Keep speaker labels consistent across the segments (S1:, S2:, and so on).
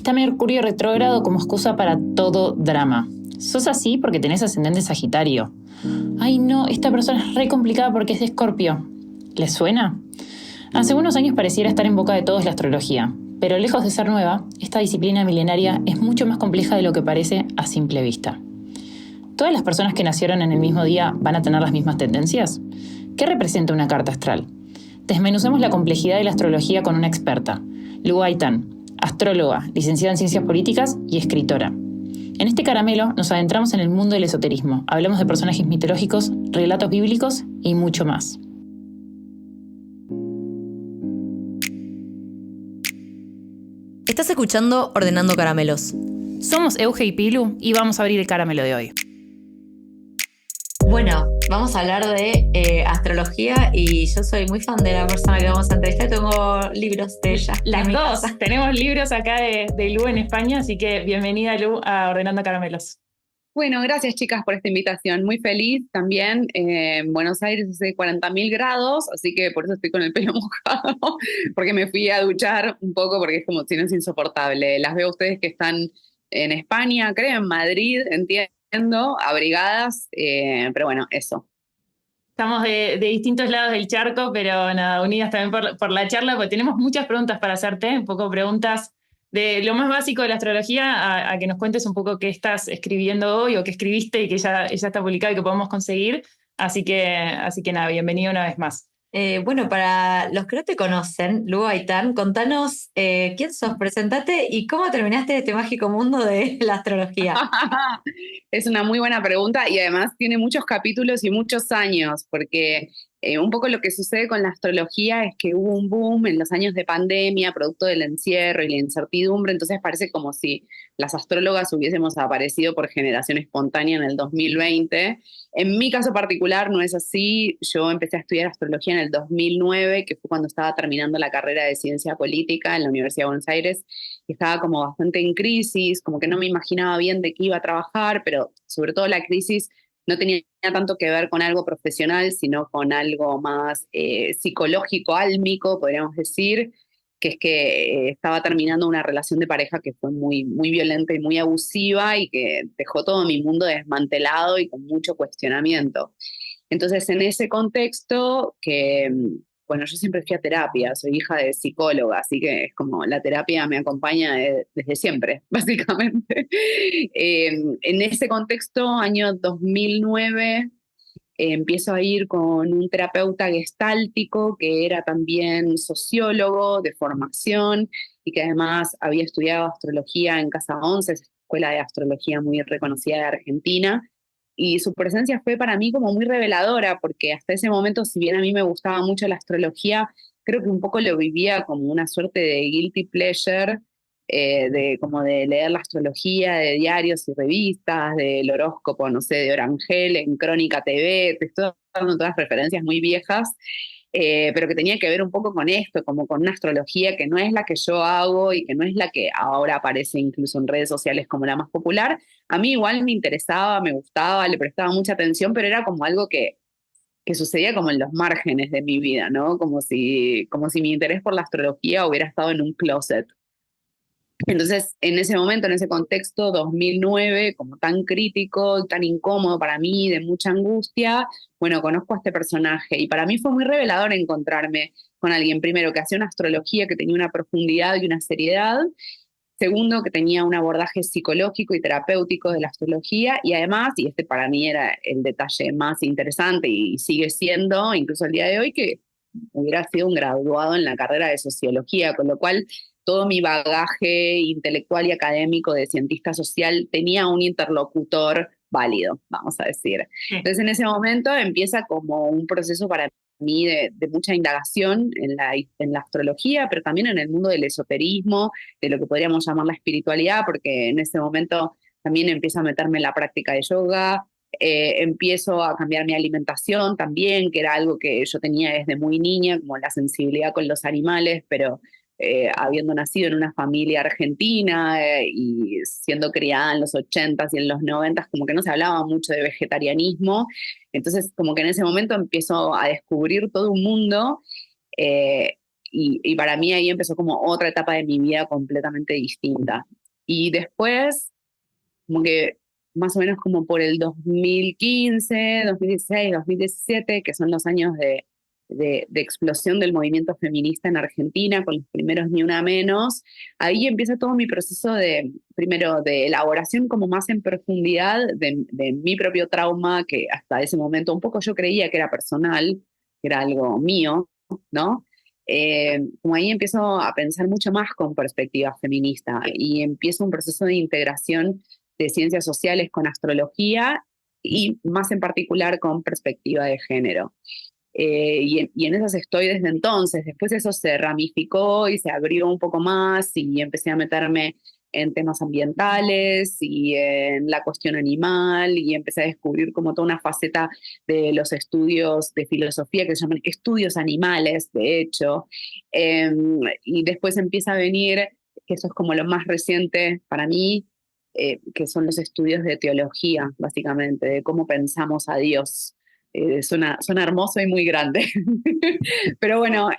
S1: está Mercurio retrógrado como excusa para todo drama. Sos así porque tenés ascendente Sagitario. Ay no, esta persona es re complicada porque es de Escorpio. ¿Les suena? Hace unos años pareciera estar en boca de todos la astrología, pero lejos de ser nueva, esta disciplina milenaria es mucho más compleja de lo que parece a simple vista. ¿Todas las personas que nacieron en el mismo día van a tener las mismas tendencias? ¿Qué representa una carta astral? Desmenucemos la complejidad de la astrología con una experta, Lu Aitán, astróloga, licenciada en Ciencias Políticas y escritora. En este caramelo nos adentramos en el mundo del esoterismo, hablamos de personajes mitológicos, relatos bíblicos y mucho más.
S2: Estás escuchando Ordenando Caramelos.
S1: Somos Euge y Pilu y vamos a abrir el caramelo de hoy.
S2: Bueno, vamos a hablar de astrología y yo soy muy fan de la persona que vamos a entrevistar. Tengo libros de ella.
S1: Las dos. Tenemos libros acá de Lu en España, así que bienvenida Lu a Ordenando Caramelos.
S3: Bueno, gracias chicas por esta invitación. Muy feliz también. En Buenos Aires hace 40.000 grados, así que por eso estoy con el pelo mojado, porque me fui a duchar un poco porque es como si no es insoportable. Las veo a ustedes que están en España, creo, en Madrid, entiendo, abrigadas, pero bueno, eso.
S1: Estamos de distintos lados del charco, pero nada, unidas también por la charla, porque tenemos muchas preguntas para hacerte, un poco preguntas de lo más básico de la astrología a que nos cuentes un poco qué estás escribiendo hoy o qué escribiste y que ya está publicado y que podemos conseguir. Así que nada, bienvenido una vez más.
S2: Bueno, para los que no te conocen, Lu Aitán, contanos quién sos, presentate y cómo terminaste en este mágico mundo de la astrología.
S3: Es una muy buena pregunta y además tiene muchos capítulos y muchos años, porque un poco lo que sucede con la astrología es que hubo un boom en los años de pandemia, producto del encierro y la incertidumbre, entonces parece como si las astrólogas hubiésemos aparecido por generación espontánea en el 2020. En mi caso particular no es así. Yo empecé a estudiar astrología en el 2009, que fue cuando estaba terminando la carrera de ciencia política en la Universidad de Buenos Aires, y estaba como bastante en crisis, como que no me imaginaba bien de qué iba a trabajar, pero sobre todo la crisis no tenía tanto que ver con algo profesional, sino con algo más psicológico, álmico, podríamos decir, que es que estaba terminando una relación de pareja que fue muy, muy violenta y muy abusiva y que dejó todo mi mundo desmantelado y con mucho cuestionamiento. Entonces, en ese contexto, bueno, yo siempre fui a terapia, soy hija de psicóloga, así que es como la terapia me acompaña desde siempre, básicamente. En ese contexto, año 2009, empiezo a ir con un terapeuta gestáltico que era también sociólogo de formación y que además había estudiado astrología en Casa Once, escuela de astrología muy reconocida de Argentina. Y su presencia fue para mí como muy reveladora, porque hasta ese momento, si bien a mí me gustaba mucho la astrología, creo que un poco lo vivía como una suerte de guilty pleasure, como de leer la astrología de diarios y revistas, del horóscopo, no sé, de Orangel en Crónica TV, te estoy dando todas referencias muy viejas, pero que tenía que ver un poco con esto, como con una astrología que no es la que yo hago y que no es la que ahora aparece incluso en redes sociales como la más popular. A mí igual me interesaba, me gustaba, le prestaba mucha atención, pero era como algo que sucedía como en los márgenes de mi vida, ¿no? Como si mi interés por la astrología hubiera estado en un closet. Entonces, en ese momento, en ese contexto, 2009, como tan crítico, tan incómodo para mí, de mucha angustia, bueno, conozco a este personaje y para mí fue muy revelador encontrarme con alguien, primero, que hacía una astrología que tenía una profundidad y una seriedad, segundo, que tenía un abordaje psicológico y terapéutico de la astrología y además, y este para mí era el detalle más interesante y sigue siendo, incluso el día de hoy, que hubiera sido un graduado en la carrera de sociología, con lo cual todo mi bagaje intelectual y académico de cientista social tenía un interlocutor válido, vamos a decir. Entonces, en ese momento empieza como un proceso para mí de mucha indagación en la astrología, pero también en el mundo del esoterismo, de lo que podríamos llamar la espiritualidad, porque en ese momento también empiezo a meterme en la práctica de yoga, empiezo a cambiar mi alimentación también, que era algo que yo tenía desde muy niña, como la sensibilidad con los animales, pero habiendo nacido en una familia argentina y siendo criada en los 80s y en los 90s, como que no se hablaba mucho de vegetarianismo. Entonces, como que en ese momento empiezo a descubrir todo un mundo y para mí ahí empezó como otra etapa de mi vida completamente distinta. Y después, como que más o menos como por el 2015, 2016, 2017, que son los años de explosión del movimiento feminista en Argentina, con los primeros Ni Una Menos, ahí empieza todo mi proceso primero, de elaboración como más en profundidad de mi propio trauma, que hasta ese momento un poco yo creía que era personal, que era algo mío, ¿no? Como ahí empiezo a pensar mucho más con perspectiva feminista y empiezo un proceso de integración de ciencias sociales con astrología y más en particular con perspectiva de género. Y en esas estoy desde entonces. Después eso se ramificó y se abrió un poco más y empecé a meterme en temas ambientales y en la cuestión animal y empecé a descubrir como toda una faceta de los estudios de filosofía que se llaman estudios animales, de hecho. Eh, y después empieza a venir, que eso es como lo más reciente para mí, que son los estudios de teología, básicamente, de cómo pensamos a Dios. Suena hermoso y muy grande. Pero bueno,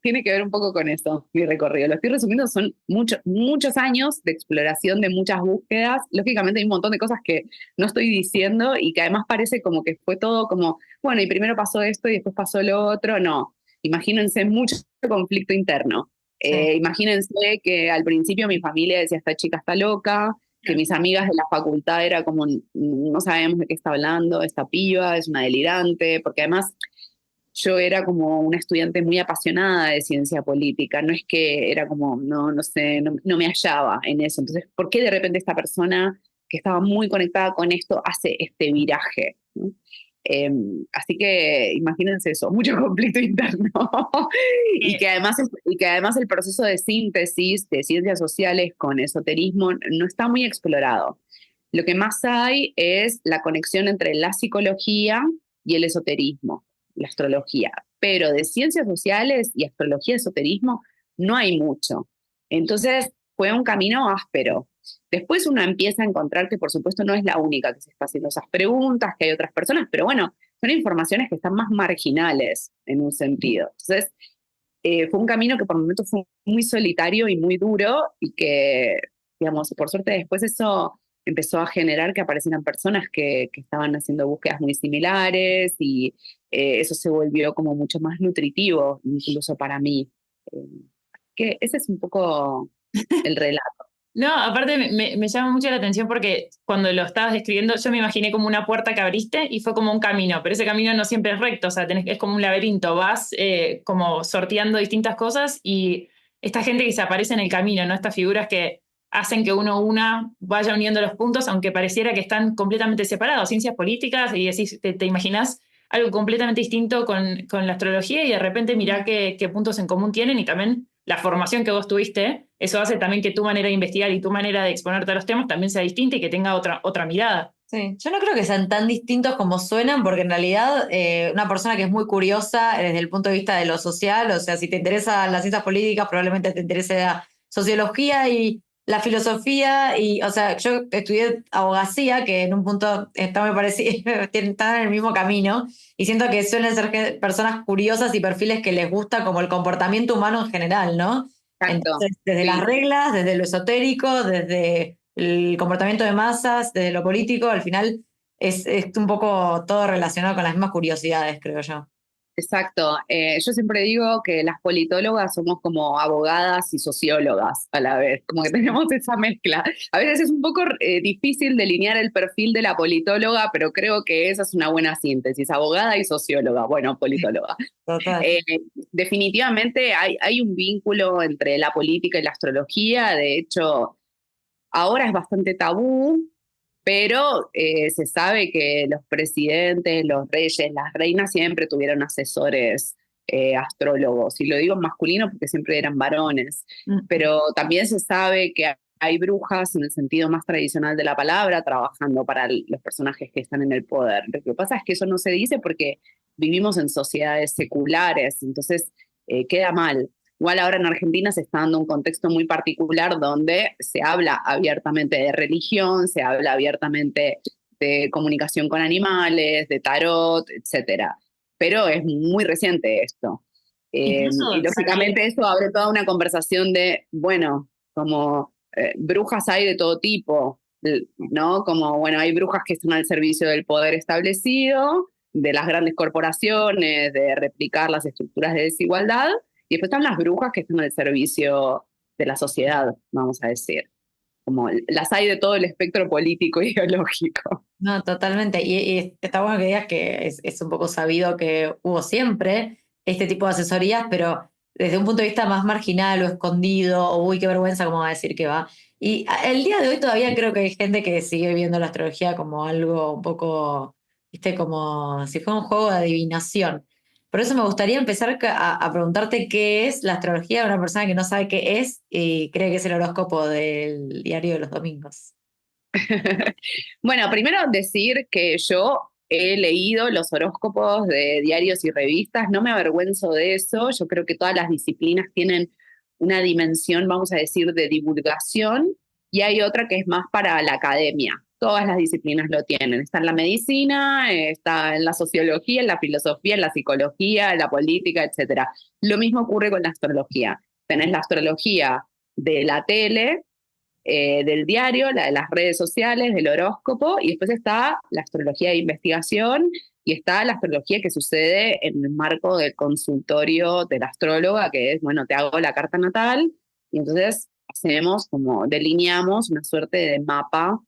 S3: tiene que ver un poco con eso, mi recorrido. Lo estoy resumiendo, son muchos años de exploración, de muchas búsquedas. Lógicamente hay un montón de cosas que no estoy diciendo y que además parece como que fue todo como, bueno, y primero pasó esto y después pasó lo otro. No, imagínense mucho conflicto interno.
S2: Sí.
S3: Imagínense que al principio mi familia decía, esta chica está loca, que mis amigas de la facultad era como, no sabemos de qué está hablando, esta piba es una delirante, porque además yo era como una estudiante muy apasionada de ciencia política, no es que era como, no sé, no me hallaba en eso. Entonces, ¿por qué de repente esta persona que estaba muy conectada con esto hace este viraje? ¿No? Así que imagínense eso, mucho conflicto interno. y que además el proceso de síntesis de ciencias sociales con esoterismo no está muy explorado. Lo que más hay es la conexión entre la psicología y el esoterismo, la astrología. Pero de ciencias sociales y astrología y esoterismo no hay mucho. Entonces fue un camino áspero. Después uno empieza a encontrar que, por supuesto, no es la única que se está haciendo esas preguntas, que hay otras personas, pero bueno, son informaciones que están más marginales en un sentido. Entonces, fue un camino que por momentos fue muy solitario y muy duro y que, digamos, por suerte después eso empezó a generar que aparecieran personas que estaban haciendo búsquedas muy similares y eso se volvió como mucho más nutritivo, incluso para mí. Eh, que ese es un poco el relato.
S1: No, aparte me llama mucho la atención porque cuando lo estabas describiendo yo me imaginé como una puerta que abriste y fue como un camino, pero ese camino no siempre es recto, o sea, es como un laberinto, vas como sorteando distintas cosas y esta gente que se aparece en el camino, ¿no? Estas figuras que hacen que uno vaya uniendo los puntos, aunque pareciera que están completamente separados, ciencias políticas, y decís, te imaginás algo completamente distinto con la astrología y de repente mirá qué puntos en común tienen y también la formación que vos tuviste, eso hace también que tu manera de investigar y tu manera de exponerte a los temas también sea distinta y que tenga otra mirada.
S2: Sí, yo no creo que sean tan distintos como suenan, porque en realidad una persona que es muy curiosa desde el punto de vista de lo social, o sea, si te interesan las ciencias políticas, probablemente te interese la sociología y la filosofía, y, o sea, yo estudié abogacía, que en un punto está muy parecido, están en el mismo camino, y siento que suelen ser personas curiosas y perfiles que les gusta como el comportamiento humano en general, ¿no?
S3: Exacto.
S2: Entonces, desde
S3: Sí.
S2: las reglas, desde lo esotérico, desde el comportamiento de masas, desde lo político, al final es un poco todo relacionado con las mismas curiosidades, creo yo.
S3: Exacto. Yo siempre digo que las politólogas somos como abogadas y sociólogas a la vez, como que tenemos esa mezcla. A veces es un poco difícil delinear el perfil de la politóloga, pero creo que esa es una buena síntesis, abogada y socióloga, bueno, politóloga.
S2: Total.
S3: Definitivamente hay un vínculo entre la política y la astrología, de hecho, ahora es bastante tabú, pero se sabe que los presidentes, los reyes, las reinas siempre tuvieron asesores astrólogos, y lo digo en masculino porque siempre eran varones, pero también se sabe que hay brujas en el sentido más tradicional de la palabra trabajando para los personajes que están en el poder. Lo que pasa es que eso no se dice porque vivimos en sociedades seculares, entonces queda mal. Igual ahora en Argentina se está dando un contexto muy particular donde se habla abiertamente de religión, se habla abiertamente de comunicación con animales, de tarot, etcétera. Pero es muy reciente esto. Y
S2: Incluso,
S3: lógicamente eso abre toda una conversación de, bueno, como brujas hay de todo tipo, ¿no? Como, bueno, hay brujas que están al servicio del poder establecido, de las grandes corporaciones, de replicar las estructuras de desigualdad, y después están las brujas que están al servicio de la sociedad, vamos a decir. Como las hay de todo el espectro político e ideológico.
S2: no, totalmente. Y está bueno que digas que es un poco sabido que hubo siempre este tipo de asesorías, pero desde un punto de vista más marginal o escondido, o uy, qué vergüenza, cómo va a decir que va. Y el día de hoy todavía creo que hay gente que sigue viendo la astrología como algo un poco, viste, como si fuera un juego de adivinación. Por eso me gustaría empezar a preguntarte qué es la astrología de una persona que no sabe qué es y cree que es el horóscopo del diario de los domingos.
S3: Bueno, primero decir que yo he leído los horóscopos de diarios y revistas, no me avergüenzo de eso, yo creo que todas las disciplinas tienen una dimensión, vamos a decir, de divulgación y hay otra que es más para la academia. Todas las disciplinas lo tienen. Está en la medicina, está en la sociología, en la filosofía, en la psicología, en la política, etcétera. Lo mismo ocurre con la astrología. Tenés la astrología de la tele, del diario, la de las redes sociales, del horóscopo, y después está la astrología de investigación y está la astrología que sucede en el marco del consultorio de la astróloga, que es, bueno, te hago la carta natal y entonces hacemos como delineamos una suerte de mapa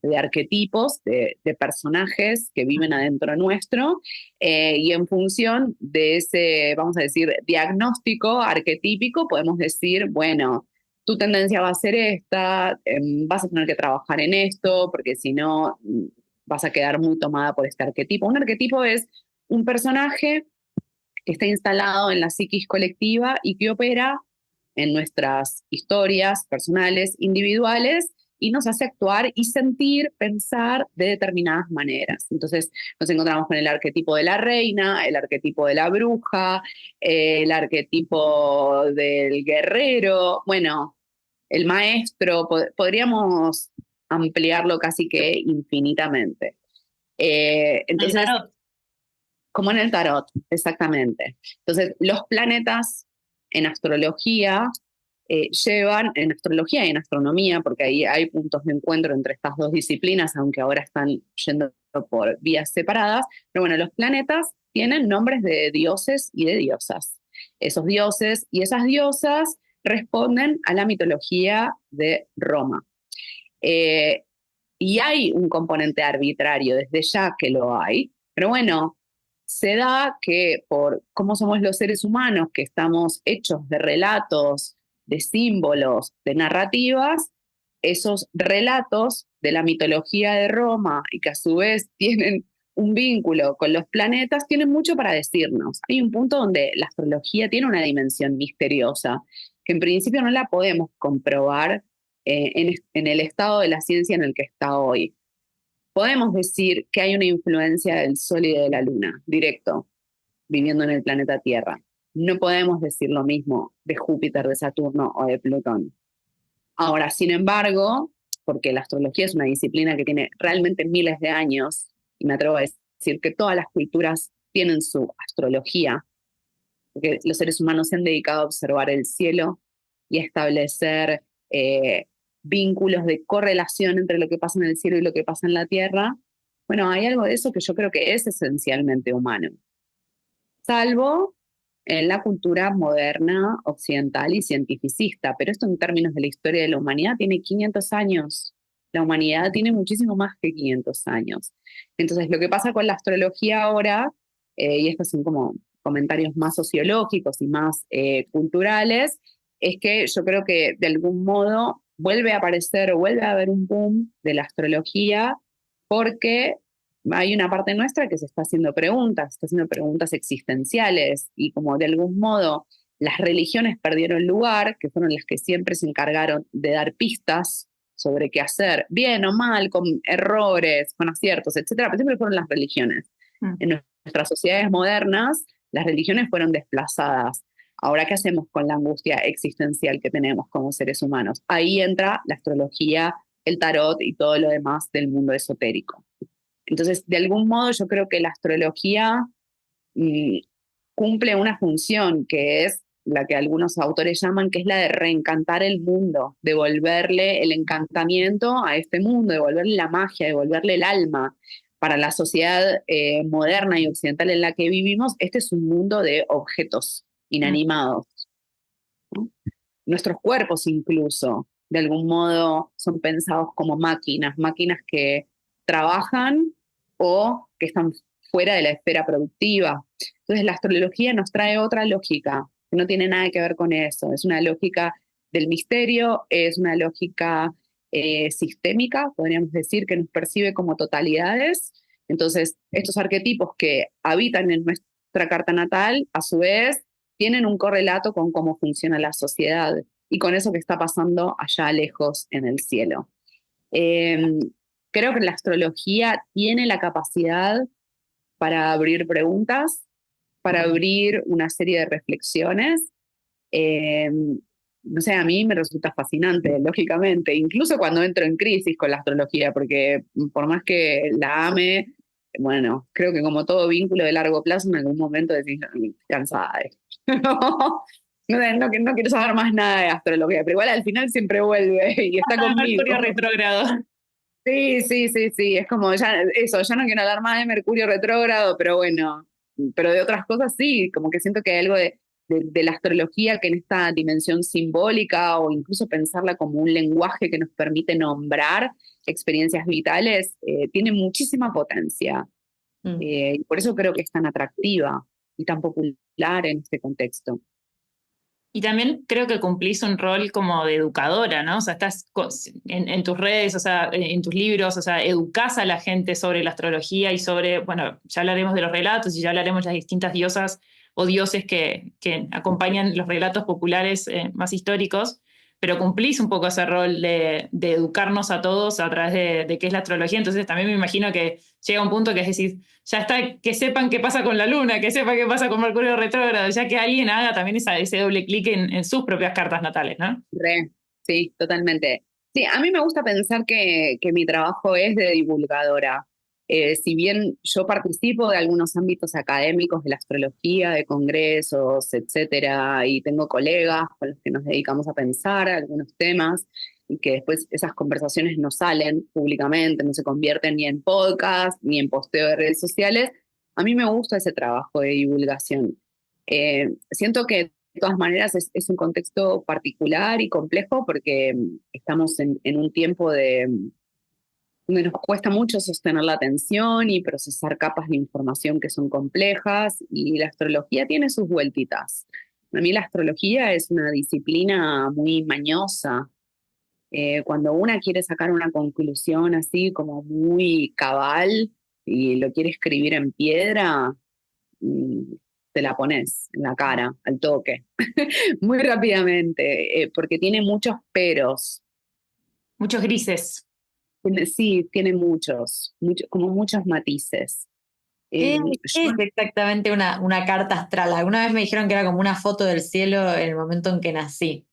S3: de arquetipos, de personajes que viven adentro nuestro, y en función de ese, vamos a decir, diagnóstico arquetípico, podemos decir, bueno, tu tendencia va a ser esta, vas a tener que trabajar en esto, porque si no, vas a quedar muy tomada por este arquetipo. Un arquetipo es un personaje que está instalado en la psiquis colectiva y que opera en nuestras historias personales, individuales, y nos hace actuar y sentir, pensar de determinadas maneras. Entonces nos encontramos con el arquetipo de la reina, el arquetipo de la bruja, el arquetipo del guerrero, bueno, el maestro, podríamos ampliarlo casi que infinitamente.
S2: El
S3: Entonces,
S2: tarot.
S3: como en el tarot, exactamente. Entonces, los planetas en astrología llevan, en astrología y en astronomía, porque ahí hay puntos de encuentro entre estas dos disciplinas, aunque ahora están yendo por vías separadas, pero bueno, los planetas tienen nombres de dioses y de diosas. Esos dioses y esas diosas responden a la mitología de Roma. Eh, y hay un componente arbitrario, desde ya que lo hay, pero bueno, se da que por cómo somos los seres humanos, que estamos hechos de relatos, de símbolos, de narrativas, esos relatos de la mitología de Roma y que a su vez tienen un vínculo con los planetas, tienen mucho para decirnos. Hay un punto donde la astrología tiene una dimensión misteriosa, que en principio no la podemos comprobar en el estado de la ciencia en el que está hoy. Podemos decir que hay una influencia del Sol y de la Luna, directo, viviendo en el planeta Tierra. No podemos decir lo mismo de Júpiter, de Saturno o de Plutón. Ahora, sin embargo, porque la astrología es una disciplina que tiene realmente miles de años, y me atrevo a decir que todas las culturas tienen su astrología, porque los seres humanos se han dedicado a observar el cielo y a establecer vínculos de correlación entre lo que pasa en el cielo y lo que pasa en la tierra. Bueno, hay algo de eso que yo creo que es esencialmente humano, salvo en la cultura moderna, occidental y cientificista, pero esto en términos de la historia de la humanidad tiene 500 años. La humanidad tiene muchísimo más que 500 años. Entonces, lo que pasa con la astrología ahora, y estos son como comentarios más sociológicos y más culturales, es que yo creo que de algún modo vuelve a aparecer o vuelve a haber un boom de la astrología porque hay una parte nuestra que se está haciendo preguntas existenciales y como de algún modo las religiones perdieron lugar, que fueron las que siempre se encargaron de dar pistas sobre qué hacer, bien o mal, con errores, con aciertos, etcétera, pero siempre fueron las religiones. En nuestras sociedades modernas, las religiones fueron desplazadas. Ahora, ¿qué hacemos con la angustia existencial que tenemos como seres humanos? Ahí entra la astrología, el tarot y todo lo demás del mundo esotérico. Entonces, de algún modo, yo creo que la astrología, cumple una función que es la que algunos autores llaman, que es la de reencantar el mundo, devolverle el encantamiento a este mundo, devolverle la magia, devolverle el alma. Para la sociedad moderna y occidental en la que vivimos, este es un mundo de objetos inanimados, ¿no? Nuestros cuerpos incluso, de algún modo, son pensados como máquinas que trabajan o que están fuera de la esfera productiva. Entonces la astrología nos trae otra lógica, que no tiene nada que ver con eso. Es una lógica del misterio, es una lógica sistémica, podríamos decir, que nos percibe como totalidades. Entonces, estos arquetipos que habitan en nuestra carta natal, a su vez, tienen un correlato con cómo funciona la sociedad y con eso que está pasando allá lejos en el cielo. Creo que la astrología tiene la capacidad para abrir preguntas, para abrir una serie de reflexiones. No sé, a mí me resulta fascinante, lógicamente, incluso cuando entro en crisis con la astrología, porque por más que la ame, bueno, creo que como todo vínculo de largo plazo, en algún momento decís, estoy cansada de esto. No quiero saber más nada de astrología, pero igual al final siempre vuelve y está conmigo.
S1: Mercurio retrógrado.
S3: Sí, es como ya no quiero hablar más de Mercurio retrógrado, pero bueno, pero de otras cosas sí, como que siento que hay algo de la astrología que en esta dimensión simbólica o incluso pensarla como un lenguaje que nos permite nombrar experiencias vitales, tiene muchísima potencia. Y por eso creo que es tan atractiva y tan popular en este contexto.
S1: Y también creo que cumplís un rol como de educadora, ¿no? O sea, estás en tus redes, o sea, en tus libros, o sea, educás a la gente sobre la astrología y sobre, bueno, ya hablaremos de los relatos y ya hablaremos de las distintas diosas o dioses que acompañan los relatos populares más históricos, pero cumplís un poco ese rol de educarnos a todos a través de qué es la astrología. Entonces también me imagino que llega un punto que es decir, ya está, que sepan qué pasa con la luna, que sepan qué pasa con Mercurio retrógrado, ya que alguien haga también ese doble clic en sus propias cartas natales, ¿no?
S3: Sí, totalmente. Sí, a mí me gusta pensar que mi trabajo es de divulgadora. Si bien yo participo de algunos ámbitos académicos de la astrología, de congresos, etcétera, y tengo colegas con los que nos dedicamos a pensar algunos temas y que después esas conversaciones no salen públicamente, no se convierten ni en podcast, ni en posteo de redes sociales, a mí me gusta ese trabajo de divulgación. Siento que de todas maneras es un contexto particular y complejo porque estamos en un tiempo donde nos cuesta mucho sostener la atención y procesar capas de información que son complejas, y la astrología tiene sus vueltitas. A mí la astrología es una disciplina muy mañosa. Cuando una quiere sacar una conclusión así como muy cabal y lo quiere escribir en piedra, mm, te la pones en la cara, al toque, muy rápidamente, porque tiene muchos peros.
S1: Muchos grises.
S3: Sí, tiene como muchos matices.
S2: ¿Qué,
S3: Yo
S2: qué es exactamente una carta astral? Alguna vez me dijeron que era como una foto del cielo en el momento en que nací.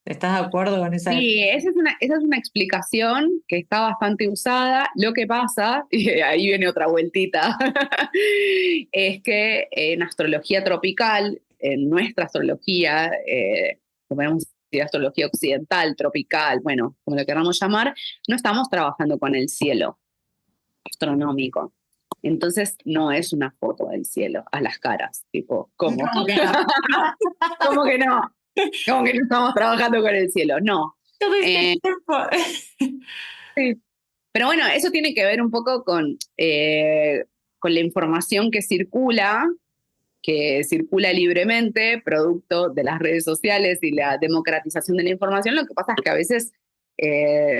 S2: ¿Estás de acuerdo con esa?
S3: Sí, esa es una explicación que está bastante usada. Lo que pasa, y ahí viene otra vueltita, es que en astrología tropical, en nuestra astrología, podemos decir astrología occidental, tropical, bueno, como lo queramos llamar, no estamos trabajando con el cielo astronómico. Entonces no es una foto del cielo a las caras, tipo, ¿cómo?
S2: ¿Cómo que no?
S3: ¿Cómo que no? ¿Cómo que no estamos trabajando con el cielo? No.
S1: Todo
S3: Eh,
S1: este tiempo.
S3: sí. Pero bueno, eso tiene que ver un poco con la información que circula libremente, producto de las redes sociales y la democratización de la información. Lo que pasa es que a veces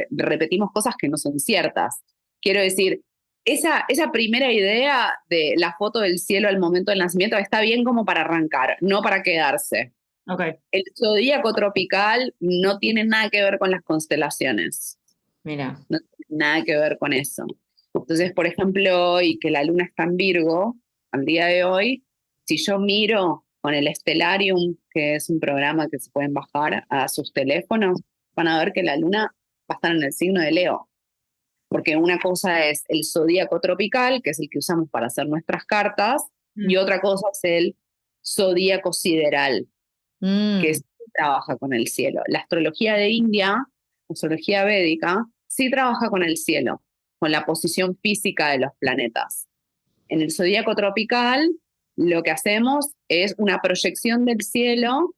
S3: repetimos cosas que no son ciertas. Quiero decir, esa primera idea de la foto del cielo al momento del nacimiento está bien como para arrancar, no para quedarse.
S1: Okay.
S3: El zodíaco tropical no tiene nada que ver con las constelaciones.
S2: Mira.
S3: No tiene nada que ver con eso. Entonces, por ejemplo, hoy que la luna está en Virgo, al día de hoy, si yo miro con el Stellarium, que es un programa que se pueden bajar a sus teléfonos, van a ver que la luna va a estar en el signo de Leo. Porque una cosa es el zodíaco tropical, que es el que usamos para hacer nuestras cartas, y otra cosa es el zodíaco sideral, que
S2: Mm,
S3: sí trabaja con el cielo. La astrología de India, la astrología védica, sí trabaja con el cielo, con la posición física de los planetas. En el zodíaco tropical, lo que hacemos es una proyección del cielo,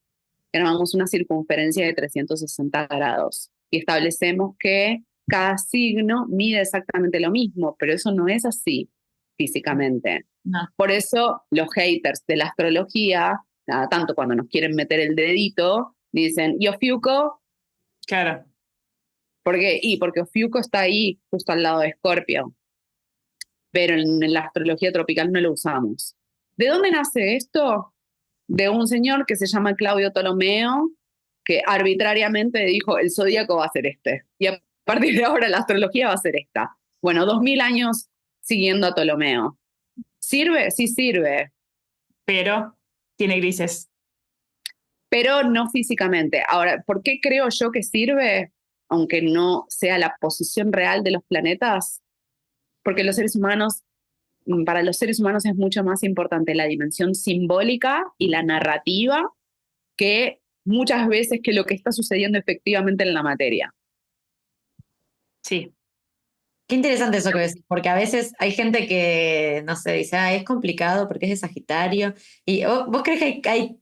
S3: que llamamos una circunferencia de 360 grados, y establecemos que cada signo mide exactamente lo mismo, pero eso no es así físicamente.
S2: no.
S3: Por eso los haters de la astrología, cada tanto cuando nos quieren meter el dedito, dicen, ¿y Ofiuco?
S1: Claro.
S3: ¿Por qué? Y porque Ofiuco está ahí, justo al lado de Escorpio, pero en la astrología tropical no lo usamos. ¿De dónde nace esto? De un señor que se llama Claudio Ptolomeo, que arbitrariamente dijo, el zodíaco va a ser este, y a partir de ahora la astrología va a ser esta. Bueno, 2000 años siguiendo a Ptolomeo. ¿Sirve? Sí sirve,
S1: Pero tiene grises.
S3: pero no físicamente. Ahora, ¿por qué creo yo que sirve, aunque no sea la posición real de los planetas? Porque los seres humanos, para los seres humanos es mucho más importante la dimensión simbólica y la narrativa que muchas veces que lo que está sucediendo efectivamente en la materia.
S1: Sí.
S2: Qué interesante eso que decís, porque a veces hay gente que, no sé, dice, es complicado porque es de Sagitario. ¿Y vos crees que hay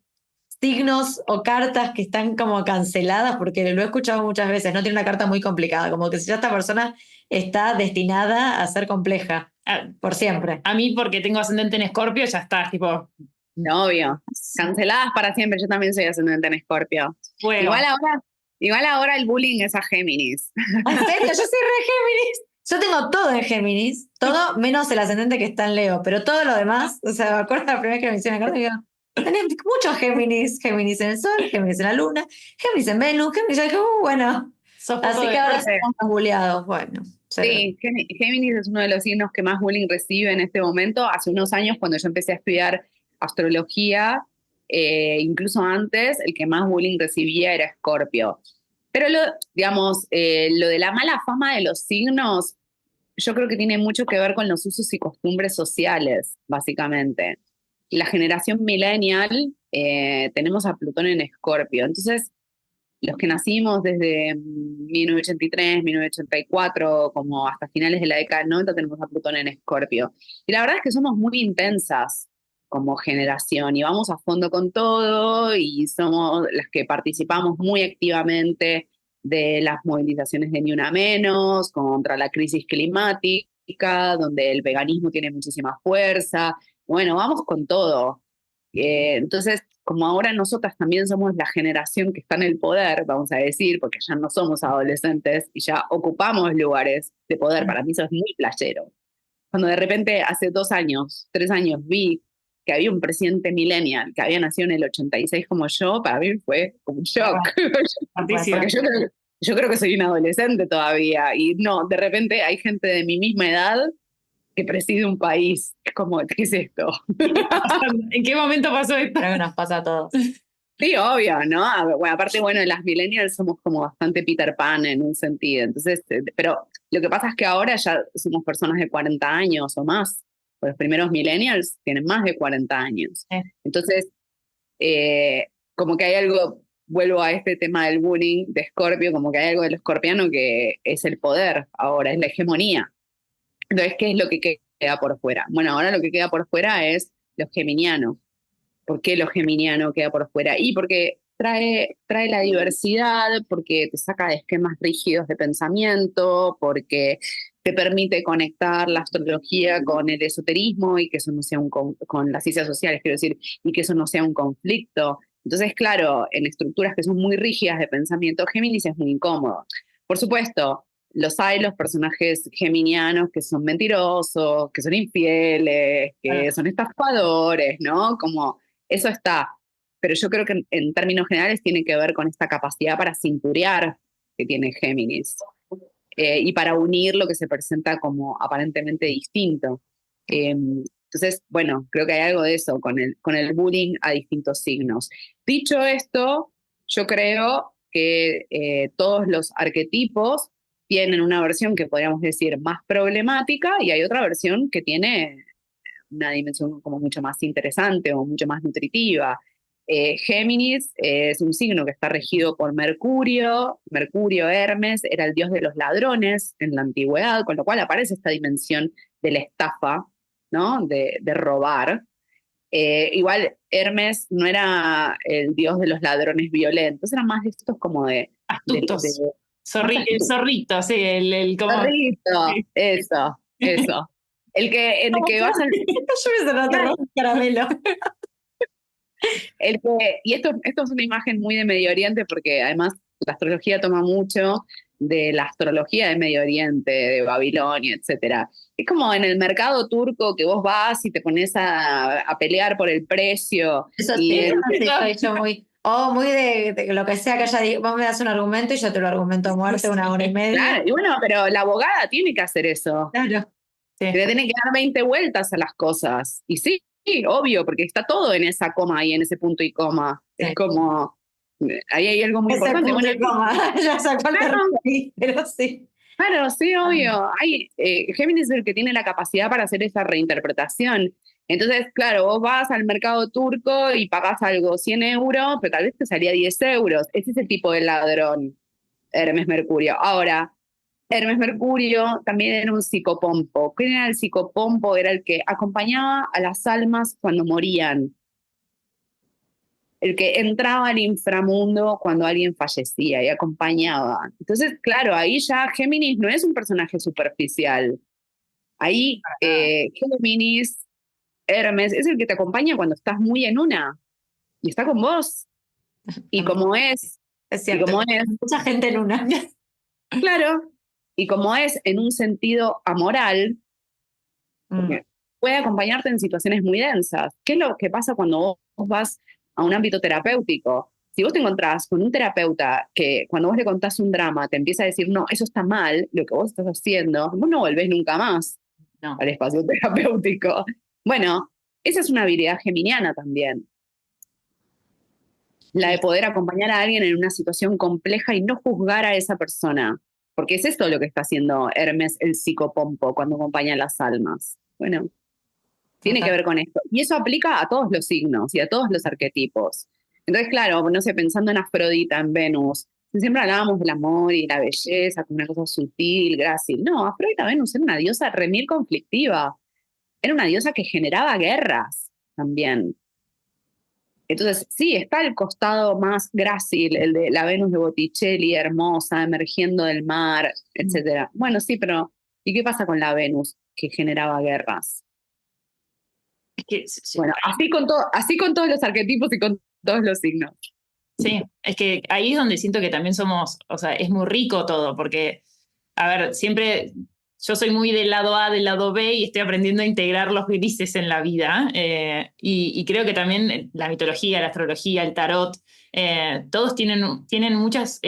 S2: signos o cartas que están como canceladas? Porque lo he escuchado muchas veces, no tiene una carta muy complicada, como que si ya esta persona está destinada a ser compleja
S1: A,
S2: por siempre.
S1: a mí, porque tengo ascendente en Escorpio, ya está, tipo,
S3: Obvio. Canceladas para siempre. Yo también soy ascendente en Escorpio.
S1: bueno.
S3: Igual ahora el bullying es a Géminis.
S2: ¿En serio? Yo soy re Géminis. Yo tengo todo en Géminis, todo menos el ascendente que está en Leo, pero todo lo demás, o sea, me acuerdo la primera vez que me hicieron la carta y digo, tenés muchos Géminis, Géminis en el Sol, Géminis en la Luna, Géminis en Venus, Géminis, yo dije, bueno,
S1: Sos poco
S2: así
S1: de
S2: que ahora
S3: suerte.
S2: estamos más buleados, bueno.
S3: Sí, Géminis es uno de los signos que más bullying recibe en este momento. Hace unos años, cuando yo empecé a estudiar astrología, incluso antes, el que más bullying recibía era Escorpio. Pero digamos, lo de la mala fama de los signos, yo creo que tiene mucho que ver con los usos y costumbres sociales, básicamente. La generación millennial, tenemos a Plutón en Escorpio. Entonces, los que nacimos desde 1983, 1984, como hasta finales de la década del 90, tenemos a Plutón en Escorpio. Y la verdad es que somos muy intensas como generación y vamos a fondo con todo y somos las que participamos muy activamente de las movilizaciones de Ni Una Menos, contra la crisis climática, donde el veganismo tiene muchísima fuerza. Bueno, vamos con todo. Entonces, como ahora nosotras también somos la generación que está en el poder, vamos a decir, porque ya no somos adolescentes y ya ocupamos lugares de poder, para mí eso es muy playero. Cuando de repente hace 2 años, 3 años vi que había un presidente millennial que había nacido en el 86 como yo, para mí fue como un shock.
S1: Altísimo.
S3: Porque yo creo que soy un adolescente todavía y no, de repente hay gente de mi misma edad que preside un país. Es como, ¿qué es esto?
S1: ¿En qué momento pasó esto?
S2: Creo que nos pasa a todos.
S3: Sí, obvio, ¿no? Bueno, aparte, bueno, las millennials somos como bastante Peter Pan en un sentido. Entonces, pero lo que pasa es que ahora ya somos personas de 40 años o más. Los primeros millennials tienen más de 40 años. Entonces, como que hay algo, vuelvo a este tema del bullying de Escorpio, como que hay algo del escorpiano que es el poder ahora, es la hegemonía. Entonces, ¿qué es lo que queda por fuera? Bueno, ahora lo que queda por fuera es los geminianos. ¿Por qué lo geminiano queda por fuera? Y porque trae la diversidad, porque te saca de esquemas rígidos de pensamiento, porque te permite conectar la astrología con el esoterismo y que eso no sea con las ciencias sociales, quiero decir, y que eso no sea un conflicto. Entonces, claro, en estructuras que son muy rígidas de pensamiento, Géminis es muy incómodo. Por supuesto, los personajes geminianos que son mentirosos, que son infieles, que son estafadores, ¿no? Como eso está. Pero yo creo que en términos generales tiene que ver con esta capacidad para cinturear que tiene Géminis y para unir lo que se presenta como aparentemente distinto. Entonces, bueno, creo que hay algo de eso con el bullying a distintos signos. Dicho esto, yo creo que todos los arquetipos tienen una versión que podríamos decir más problemática y hay otra versión que tiene una dimensión como mucho más interesante o mucho más nutritiva. Géminis es un signo que está regido por Mercurio. Mercurio, Hermes, era el dios de los ladrones en la antigüedad, con lo cual aparece esta dimensión de la estafa, ¿no? De robar. Igual Hermes no era el dios de los ladrones violentos, era más de estos como de...
S1: Astutos.
S3: astutos.
S1: Zorrito, sí, el como...
S3: Zorrito, eso. El que vas al...
S2: Yo me sonó un caramelo.
S3: Y esto es una imagen muy de Medio Oriente, porque además la astrología toma mucho de la astrología de Medio Oriente, de Babilonia, etcétera. Es como en el mercado turco que vos vas y te pones a pelear por el precio.
S2: Eso
S3: y
S2: sí, soy yo muy... muy de lo que sea que haya dicho, vos me das un argumento y yo te lo argumento a muerte 1 hora y media.
S3: Claro, y bueno, pero la abogada tiene que hacer eso.
S2: Claro. Sí.
S3: Le tiene que dar 20 vueltas a las cosas. Y sí, obvio, porque está todo en esa coma y en ese punto y coma. Sí. Es como, ahí hay algo muy importante.
S2: Punto y coma, ya sacó el pero sí.
S3: Claro, sí, obvio. Géminis es el que tiene la capacidad para hacer esa reinterpretación. Entonces, claro, vos vas al mercado turco y pagás algo 100 euros, pero tal vez te salía 10 euros. Ese es el tipo de ladrón, Hermes Mercurio. Ahora, Hermes Mercurio también era un psicopompo. ¿Quién era el psicopompo? Era el que acompañaba a las almas cuando morían. El que entraba al inframundo cuando alguien fallecía y acompañaba. Entonces, claro, ahí ya Géminis no es un personaje superficial. Ahí Géminis, Hermes, es el que te acompaña cuando estás muy en una y está con vos. Y como es
S2: cierto, y como es, mucha gente en una.
S3: Claro, y como es en un sentido amoral, porque puede acompañarte en situaciones muy densas. ¿Qué es lo que pasa cuando vos vas a un ámbito terapéutico? Si vos te encontrás con un terapeuta que cuando vos le contás un drama te empieza a decir, no, eso está mal, lo que vos estás haciendo, vos no volvés nunca más al espacio terapéutico. Bueno, esa es una habilidad geminiana también. La de poder acompañar a alguien en una situación compleja y no juzgar a esa persona. Porque es esto lo que está haciendo Hermes, el psicopompo, cuando acompaña a las almas. Bueno, tiene que ver con esto. Y eso aplica a todos los signos y a todos los arquetipos. Entonces, claro, no sé, pensando en Afrodita, en Venus, siempre hablábamos del amor y la belleza como una cosa sutil, grácil. No, Afrodita Venus era una diosa remil conflictiva. Era una diosa que generaba guerras también. Entonces, sí, está el costado más grácil, el de la Venus de Botticelli, hermosa, emergiendo del mar, etc. Bueno, sí, pero ¿y qué pasa con la Venus que generaba guerras?
S1: Es que,
S3: bueno, así con todos los arquetipos y con todos los signos.
S1: Sí, es que ahí es donde siento que también somos, o sea, es muy rico todo, porque, a ver, siempre yo soy muy del lado A, del lado B y estoy aprendiendo a integrar los grises en la vida. Y creo que también la mitología, la astrología, el tarot, todos tienen muchos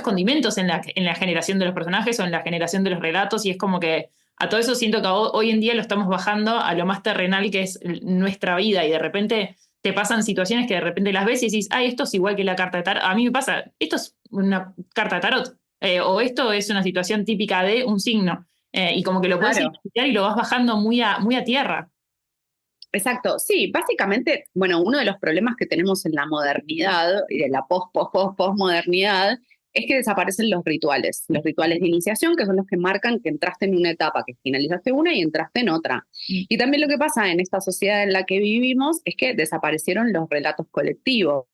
S1: condimentos en la generación de los personajes o en la generación de los relatos y es como que a todo eso siento que hoy en día lo estamos bajando a lo más terrenal que es nuestra vida y de repente te pasan situaciones que de repente las ves y decís, ay, esto es igual que la carta de tarot. A mí me pasa, esto es una carta de tarot. O esto es una situación típica de un signo. Y como que lo puedes identificar y lo vas bajando muy a tierra.
S3: Exacto, sí, básicamente, bueno, uno de los problemas que tenemos en la modernidad y en la postmodernidad es que desaparecen los rituales de iniciación, que son los que marcan que entraste en una etapa, que finalizaste una y entraste en otra. Y también lo que pasa en esta sociedad en la que vivimos es que desaparecieron los relatos colectivos.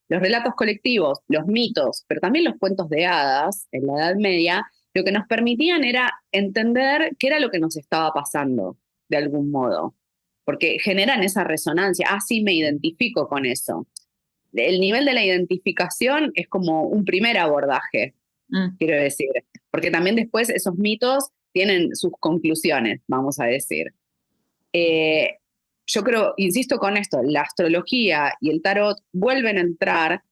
S3: Los relatos colectivos, los mitos, pero también los cuentos de hadas en la Edad Media, lo que nos permitían era entender qué era lo que nos estaba pasando, de algún modo. Porque generan esa resonancia. Ah, sí, me identifico con eso. El nivel de la identificación es como un primer abordaje, quiero decir. Porque también después esos mitos tienen sus conclusiones, vamos a decir. Yo creo, insisto con esto, la astrología y el tarot vuelven a entrar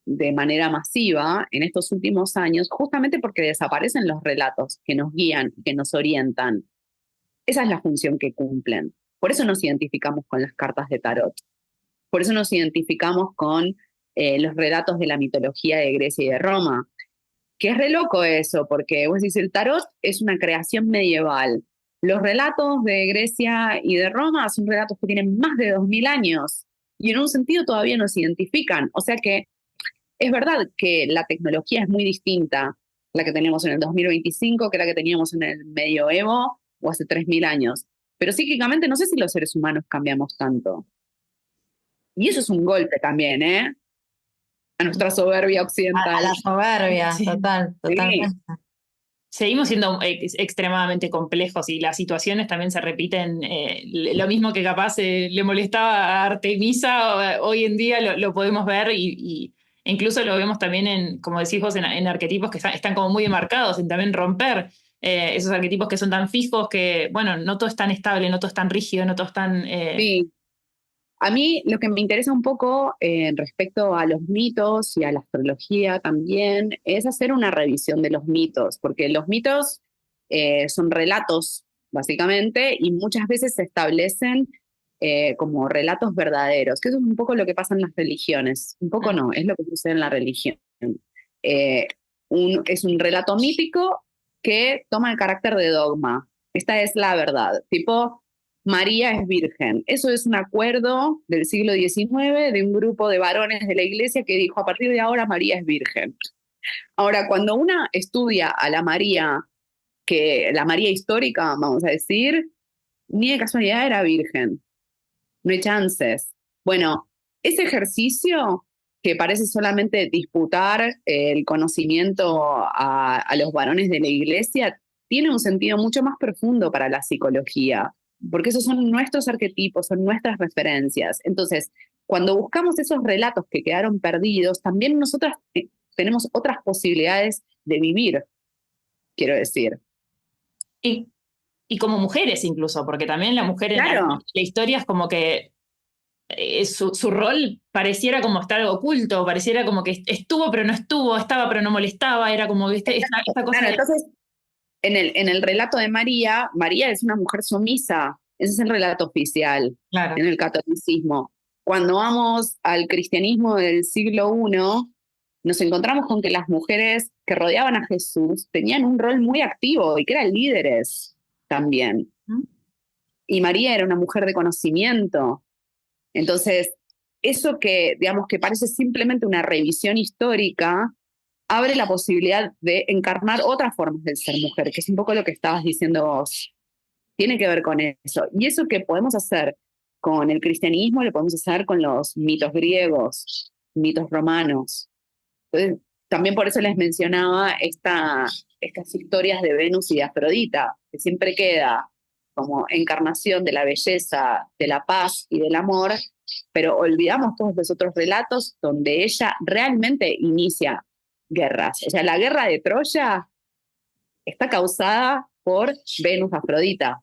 S3: de manera masiva en estos últimos años, justamente porque desaparecen los relatos que nos guían y que nos orientan. Esa es la función que cumplen. Por eso nos identificamos con las cartas de tarot. Por eso nos identificamos con los relatos de la mitología de Grecia y de Roma. Que es re loco eso, porque vos decís, el tarot es una creación medieval. Los relatos de Grecia y de Roma son relatos que tienen más de 2000 años y en un sentido todavía no se identifican. O sea que es verdad que la tecnología es muy distinta, la que tenemos en el 2025 que la que teníamos en el medioevo o hace 3000 años. Pero psíquicamente no sé si los seres humanos cambiamos tanto. Y eso es un golpe también, ¿eh? A nuestra soberbia
S2: A
S3: occidental.
S2: la soberbia,
S1: Sí.
S2: totalmente.
S1: Seguimos siendo extremadamente complejos y las situaciones también se repiten. Lo mismo que capaz le molestaba a Artemisa, hoy en día lo podemos ver e incluso lo vemos también en, como decís vos, en arquetipos que están como muy marcados, en también romper esos arquetipos que son tan fijos que, bueno, no todo es tan estable, no todo es tan rígido, no todo es tan...
S3: Sí. A mí lo que me interesa un poco respecto a los mitos y a la astrología también es hacer una revisión de los mitos, porque los mitos son relatos, básicamente, y muchas veces se establecen como relatos verdaderos, que eso es un poco lo que pasa en las religiones. Un poco no, es lo que sucede en la religión. Eh, es un relato mítico que toma el carácter de dogma. Esta es la verdad. Tipo, María es virgen. Eso es un acuerdo del siglo XIX de un grupo de varones de la iglesia que dijo, a partir de ahora María es virgen. Ahora, cuando una estudia a la María, que la María histórica, vamos a decir, ni de casualidad era virgen. No hay chances. Bueno, ese ejercicio que parece solamente disputar el conocimiento a los varones de la iglesia, tiene un sentido mucho más profundo para la psicología, porque esos son nuestros arquetipos, son nuestras referencias. Entonces, cuando buscamos esos relatos que quedaron perdidos, también nosotras tenemos otras posibilidades de vivir, quiero decir.
S1: y, y como mujeres incluso, porque también la mujer en
S3: Claro.
S1: la historia es como que su rol pareciera como estar oculto, pareciera como que estuvo pero no estuvo, estaba pero no molestaba, era como, viste, esta cosa
S3: Claro,
S1: de...
S3: entonces en el relato de María, María es una mujer sumisa. Ese es el relato oficial
S2: Claro.
S3: en el catolicismo. Cuando vamos al cristianismo del siglo I, nos encontramos con que las mujeres que rodeaban a Jesús tenían un rol muy activo y que eran líderes también. Y María era una mujer de conocimiento. Entonces, eso que, digamos, que parece simplemente una revisión histórica, abre la posibilidad de encarnar otras formas del ser mujer, que es un poco lo que estabas diciendo vos. Tiene que ver con eso. Y eso que podemos hacer con el cristianismo, lo podemos hacer con los mitos griegos, mitos romanos. Entonces, también por eso les mencionaba estas historias de Venus y de Afrodita, que siempre queda como encarnación de la belleza, de la paz y del amor, pero olvidamos todos los otros relatos donde ella realmente inicia guerras. O sea, la guerra de Troya está causada por Venus Afrodita.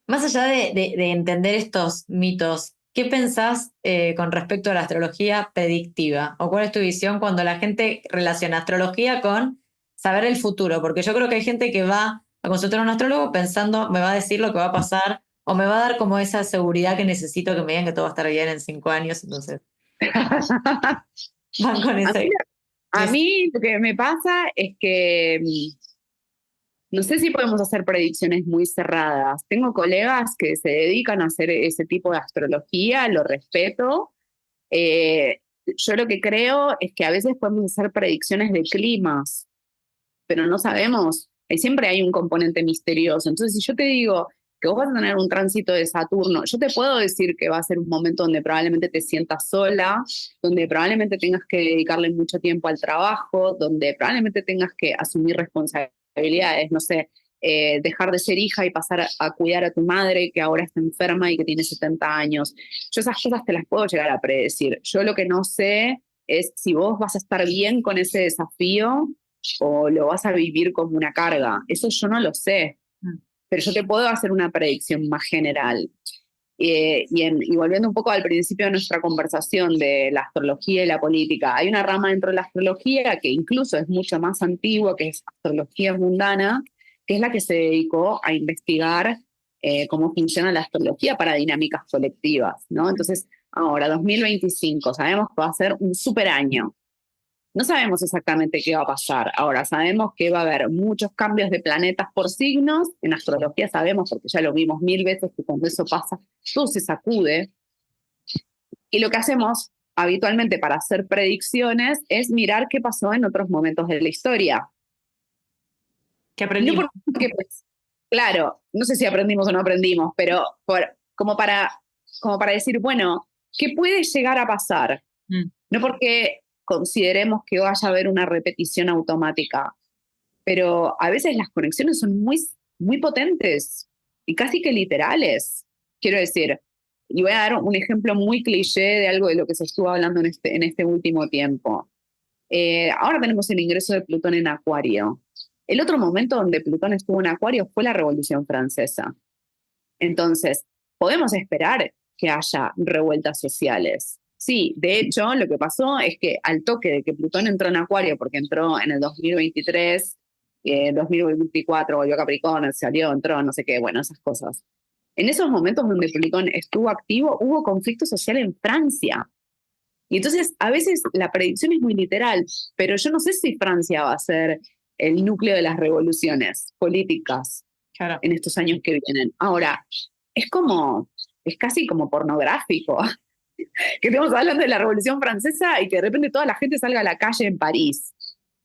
S2: Más allá de entender estos mitos, ¿qué pensás con respecto a la astrología predictiva? ¿O cuál es tu visión cuando la gente relaciona astrología con saber el futuro? Porque yo creo que hay gente que va a consultar a un astrólogo pensando, me va a decir lo que va a pasar, o me va a dar como esa seguridad que necesito que me digan que todo va a estar bien en 5 años. Entonces, van con ese.
S3: A mí lo que me pasa es que no sé si podemos hacer predicciones muy cerradas. Tengo colegas que se dedican a hacer ese tipo de astrología, lo respeto. Yo lo que creo es que a veces podemos hacer predicciones de climas, pero no sabemos. Siempre hay un componente misterioso. Entonces, si yo te digo que vos vas a tener un tránsito de Saturno, yo te puedo decir que va a ser un momento donde probablemente te sientas sola, donde probablemente tengas que dedicarle mucho tiempo al trabajo, donde probablemente tengas que asumir responsabilidades, no sé, dejar de ser hija y pasar a cuidar a tu madre que ahora está enferma y que tiene 70 años. Yo esas cosas te las puedo llegar a predecir. Yo lo que no sé es si vos vas a estar bien con ese desafío o lo vas a vivir como una carga. Eso yo no lo sé, pero yo te puedo hacer una predicción más general. Y volviendo un poco al principio de nuestra conversación de la astrología y la política, hay una rama dentro de la astrología que incluso es mucho más antigua, que es astrología mundana, que es la que se dedicó a investigar cómo funciona la astrología para dinámicas colectivas, ¿no? Entonces, ahora, 2025, sabemos que va a ser un super año. No sabemos exactamente qué va a pasar. Ahora, sabemos que va a haber muchos cambios de planetas por signos. En astrología sabemos, porque ya lo vimos 1000 veces, que cuando eso pasa, todo se sacude. Y lo que hacemos habitualmente para hacer predicciones es mirar qué pasó en otros momentos de la historia.
S1: ¿Qué
S3: No
S1: aprendimos?
S3: porque, pues, claro, no sé si aprendimos o no aprendimos, pero como para decir, bueno, ¿qué puede llegar a pasar? No porque consideremos que vaya a haber una repetición automática, pero a veces las conexiones son muy, muy potentes y casi que literales. Quiero decir, y voy a dar un ejemplo muy cliché de algo de lo que se estuvo hablando en este último tiempo. Ahora tenemos el ingreso de Plutón en Acuario. El otro momento donde Plutón estuvo en Acuario fue la Revolución Francesa. Entonces, podemos esperar que haya revueltas sociales. Sí, de hecho, lo que pasó es que al toque de que Plutón entró en Acuario, porque entró en el 2023, 2024 volvió a Capricornio, salió, entró, no sé qué, bueno, esas cosas. En esos momentos donde Plutón estuvo activo, hubo conflicto social en Francia. Y entonces, a veces la predicción es muy literal, pero yo no sé si Francia va a ser el núcleo de las revoluciones políticas
S1: Claro.
S3: en estos años que vienen. Ahora, es casi como pornográfico que estemos hablando de la Revolución Francesa y que de repente toda la gente salga a la calle en París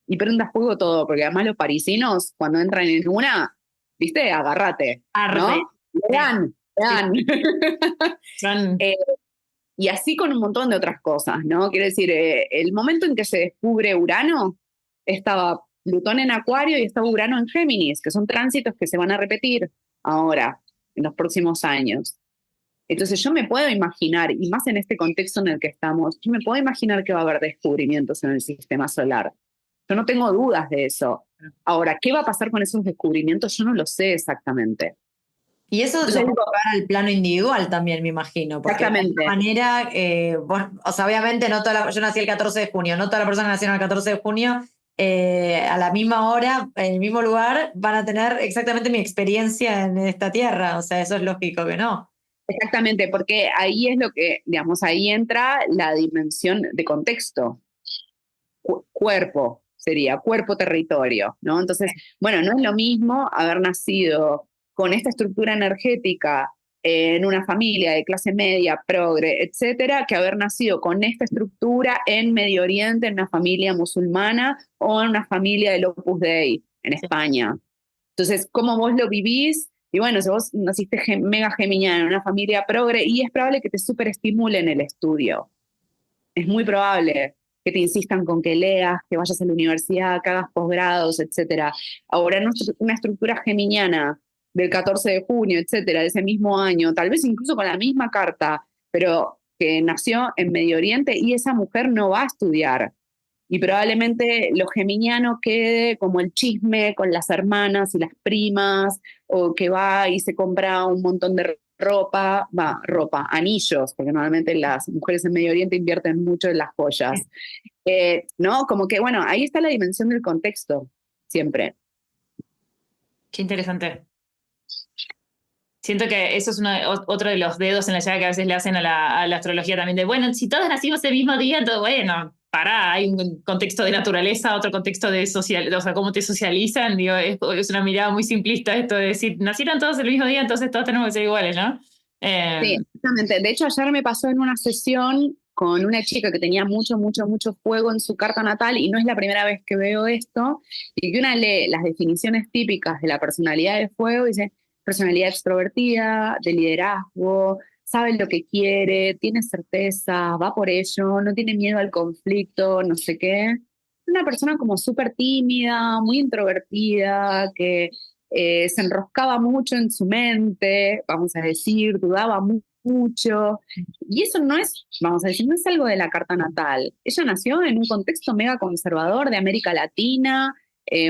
S3: y prenda fuego todo, porque además los parisinos, cuando entran en una, viste, agárrate,
S1: Arde.
S3: ¿no? Vean, vean.
S1: Son...
S3: Y así con un montón de otras cosas, ¿no? Quiero decir, el momento en que se descubre Urano, estaba Plutón en Acuario y estaba Urano en Géminis, que son tránsitos que se van a repetir ahora, en los próximos años. Entonces yo me puedo imaginar, y más en este contexto en el que estamos, yo me puedo imaginar que va a haber descubrimientos en el sistema solar. Yo no tengo dudas de eso. Ahora, ¿qué va a pasar con esos descubrimientos? Yo no lo sé exactamente.
S2: Y eso lo puedo llevar al plano individual también, me imagino, porque de
S3: Exactamente.
S2: alguna manera, o sea, obviamente yo nací el 14 de junio, no todas las personas que nacieron el 14 de junio, a la misma hora, en el mismo lugar, van a tener exactamente mi experiencia en esta tierra, o sea, eso es lógico que no.
S3: Exactamente, porque ahí es lo que, digamos, ahí entra la dimensión de contexto. Cuerpo sería, cuerpo-territorio, ¿no? Entonces, bueno, no es lo mismo haber nacido con esta estructura energética en una familia de clase media, progre, etcétera, que haber nacido con esta estructura en Medio Oriente, en una familia musulmana o en una familia del Opus Dei en España. Entonces, ¿cómo vos lo vivís? Y bueno, si vos naciste mega geminiana en una familia progre, y es probable que te superestimulen el estudio. Es muy probable que te insistan con que leas, que vayas a la universidad, que hagas posgrados, etcétera. Ahora, una estructura geminiana del 14 de junio, etcétera, de ese mismo año, tal vez incluso con la misma carta, pero que nació en Medio Oriente, y esa mujer no va a estudiar. Y probablemente lo geminiano quede como el chisme con las hermanas y las primas, o que va y se compra un montón de ropa, anillos, porque normalmente las mujeres en Medio Oriente invierten mucho en las joyas. ¿No? Como que, bueno, ahí está la dimensión del contexto, siempre.
S1: Qué interesante. Siento que eso es otro de los dedos en la llaga que a veces le hacen a la astrología también, de, bueno, si todos nacimos el mismo día, todo bueno, pará, hay un contexto de naturaleza, otro contexto de social, o sea, cómo te socializan, digo, es una mirada muy simplista esto de decir, nacieron todos el mismo día, entonces todos tenemos que ser iguales, ¿no?
S3: Sí, exactamente. De hecho, ayer me pasó en una sesión con una chica que tenía mucho, mucho, mucho fuego en su carta natal, y no es la primera vez que veo esto, y que una lee las definiciones típicas de la personalidad de fuego y dice, personalidad extrovertida, de liderazgo, sabe lo que quiere, tiene certeza, va por ello, no tiene miedo al conflicto, no sé qué. Una persona como súper tímida, muy introvertida, que se enroscaba mucho en su mente, vamos a decir, dudaba mucho. Y eso no es, vamos a decir, no es algo de la carta natal. Ella nació en un contexto mega conservador de América Latina,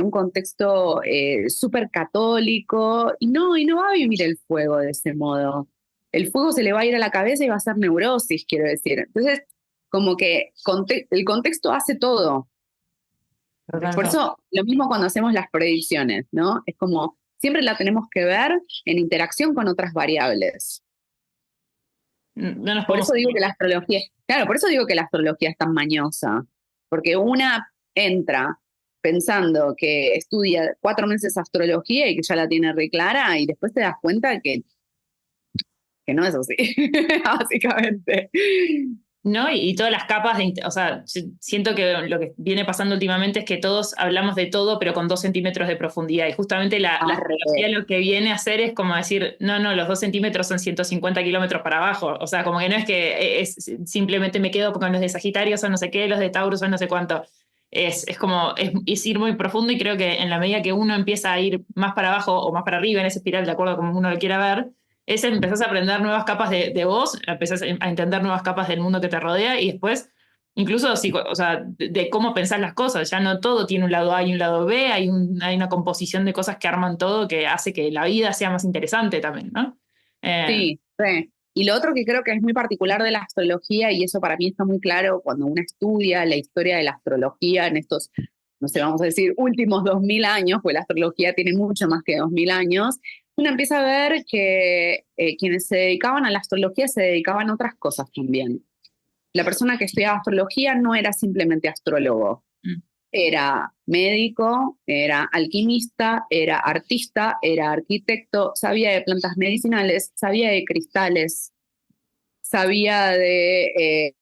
S3: un contexto súper católico, y no va a vivir el fuego de ese modo. El fuego se le va a ir a la cabeza y va a ser neurosis, quiero decir. Entonces, como que el contexto hace todo. Por eso, lo mismo cuando hacemos las predicciones, ¿no? Es como, siempre la tenemos que ver en interacción con otras variables.
S1: No nos
S3: Por
S1: podemos...
S3: eso digo que la astrología, claro, por eso digo que la astrología es tan mañosa, porque una entra pensando que estudia 4 meses astrología y que ya la tiene re clara, y después te das cuenta que no es así, básicamente.
S1: ¿No? Y todas las capas o sea, siento que lo que viene pasando últimamente es que todos hablamos de todo, pero con 2 centímetros de profundidad. Y justamente la astrología lo que viene a hacer es como decir, no, los 2 centímetros son 150 kilómetros para abajo. O sea, como que no es que simplemente me quedo con los de Sagitario son no sé qué, los de Tauro son no sé cuánto. Es como, es ir muy profundo, y creo que en la medida que uno empieza a ir más para abajo o más para arriba en esa espiral, de acuerdo a como uno lo quiera ver, empezás a aprender nuevas capas de vos, empezás a entender nuevas capas del mundo que te rodea, y después, incluso o sea, de cómo pensás las cosas. Ya no todo tiene un lado A y un lado B, hay una composición de cosas que arman todo, que hace que la vida sea más interesante también, ¿no?
S3: Sí, sí. Y lo otro que creo que es muy particular de la astrología, y eso para mí está muy claro cuando uno estudia la historia de la astrología en estos, no sé, vamos a decir, últimos 2000 años, pues la astrología tiene mucho más que 2000 años, uno empieza a ver que quienes se dedicaban a la astrología se dedicaban a otras cosas también. La persona que estudiaba astrología no era simplemente astrólogo, era médico, era alquimista, era artista, era arquitecto, sabía de plantas medicinales, sabía de cristales, sabía de,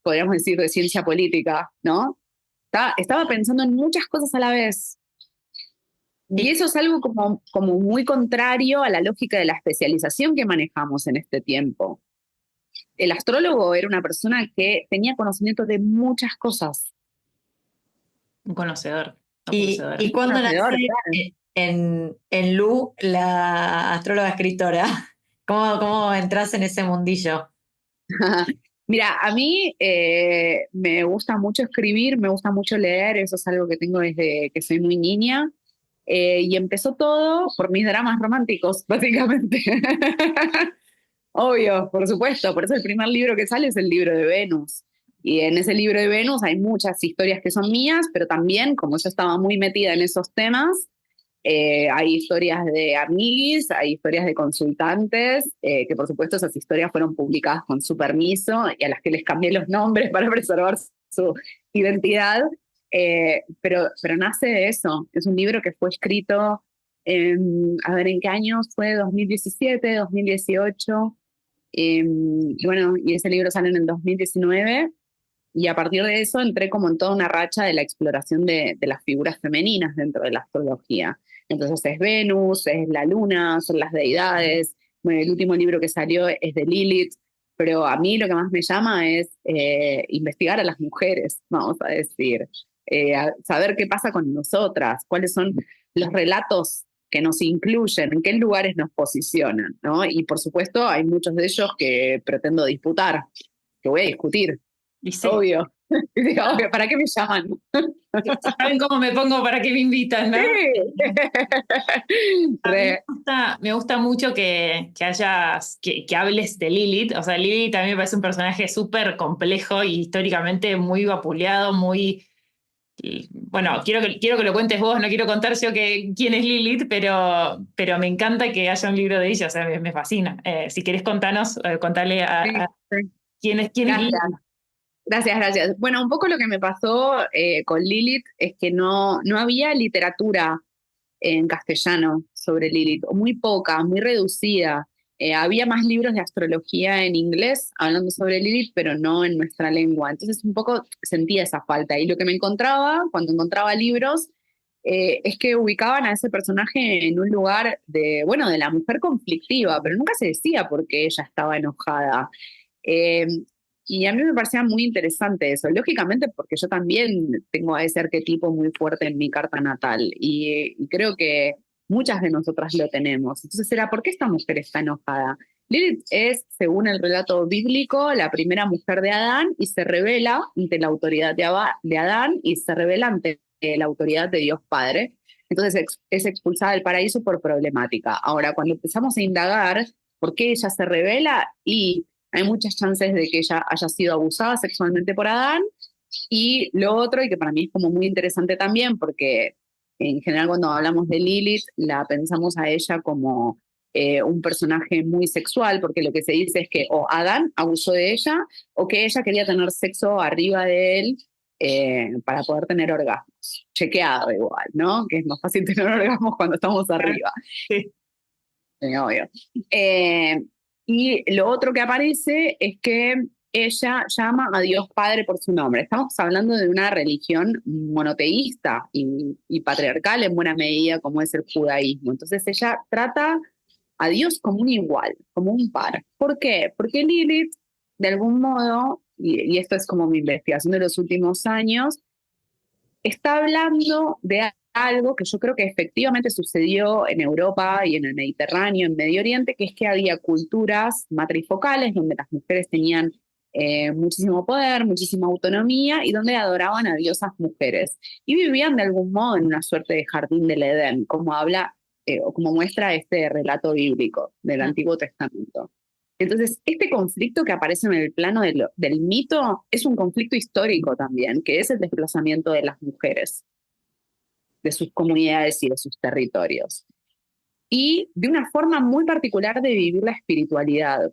S3: podríamos decir, de ciencia política, ¿no? Estaba pensando en muchas cosas a la vez. Y eso es algo como muy contrario a la lógica de la especialización que manejamos en este tiempo. El astrólogo era una persona que tenía conocimiento de muchas cosas.
S1: Un conocedor.
S2: ¿Y cuándo nace en Lu la astróloga escritora? ¿Cómo entras en ese mundillo?
S3: Mira, a mí me gusta mucho escribir, me gusta mucho leer, eso es algo que tengo desde que soy muy niña. Y empezó todo por mis dramas románticos, básicamente. Obvio, por supuesto. Por eso el primer libro que sale es el libro de Venus. Y en ese libro de Venus hay muchas historias que son mías, pero también, como yo estaba muy metida en esos temas, hay historias de amiguis, hay historias de consultantes, que por supuesto esas historias fueron publicadas con su permiso y a las que les cambié los nombres para preservar su identidad. Pero nace de eso. Es un libro que fue escrito, a ver, ¿en qué años fue? 2017, 2018. Y bueno, y ese libro sale en el 2019. Y a partir de eso entré como en toda una racha de la exploración de las figuras femeninas dentro de la astrología. Entonces es Venus, es la luna, son las deidades. Bueno, el último libro que salió es de Lilith, pero a mí lo que más me llama es investigar a las mujeres, vamos a decir, saber qué pasa con nosotras, cuáles son los relatos que nos incluyen, en qué lugares nos posicionan, ¿no? Y por supuesto hay muchos de ellos que pretendo disputar, que voy a discutir.
S1: Y sí.
S3: Obvio. Obvio, ¿para qué me llaman?
S1: ¿Saben cómo me pongo? ¿Para qué me invitan? ¿No?
S3: Sí.
S1: Me gusta mucho que hables de Lilith. O sea, Lilith también me parece un personaje súper complejo y históricamente muy vapuleado, muy... Bueno, quiero que lo cuentes vos, no quiero contar yo quién es Lilith, pero me encanta que haya un libro de ella, o sea, me fascina. Si querés contanos, contale a quién es Lilith.
S3: Gracias. Bueno, un poco lo que me pasó con Lilith es que no había literatura en castellano sobre Lilith, muy poca, muy reducida. Había más libros de astrología en inglés hablando sobre Lilith, pero no en nuestra lengua. Entonces un poco sentía esa falta. Y lo que me encontraba cuando encontraba libros es que ubicaban a ese personaje en un lugar de la mujer conflictiva, pero nunca se decía por qué ella estaba enojada. Eh, y a mí me parecía muy interesante eso, lógicamente porque yo también tengo a ese arquetipo muy fuerte en mi carta natal y creo que muchas de nosotras lo tenemos. Entonces era, ¿por qué esta mujer está enojada? Lilith es, según el relato bíblico, la primera mujer de Adán y se revela ante la autoridad de Adán y se revela ante la autoridad de Dios Padre. Entonces es expulsada del paraíso por problemática. Ahora, cuando empezamos a indagar por qué ella se revela, y hay muchas chances de que ella haya sido abusada sexualmente por Adán. Y lo otro, y que para mí es como muy interesante también, porque en general cuando hablamos de Lilith, la pensamos a ella como un personaje muy sexual, porque lo que se dice es que o Adán abusó de ella, o que ella quería tener sexo arriba de él para poder tener orgasmos. Chequeado igual, ¿no? Que es más fácil tener orgasmos cuando estamos arriba.
S1: Sí.
S3: Obvio. Y lo otro que aparece es que ella llama a Dios Padre por su nombre. Estamos hablando de una religión monoteísta y patriarcal en buena medida como es el judaísmo. Entonces ella trata a Dios como un igual, como un par. ¿Por qué? Porque Lilith, de algún modo, y esto es como mi investigación de los últimos años, está hablando de algo que yo creo que efectivamente sucedió en Europa y en el Mediterráneo, en Medio Oriente, que es que había culturas matrifocales donde las mujeres tenían muchísimo poder, muchísima autonomía y donde adoraban a diosas mujeres. Y vivían de algún modo en una suerte de jardín del Edén, como habla o como muestra este relato bíblico del Antiguo Testamento. Entonces, este conflicto que aparece en el plano del mito es un conflicto histórico también, que es el desplazamiento de las mujeres, de sus comunidades y de sus territorios. Y de una forma muy particular de vivir la espiritualidad.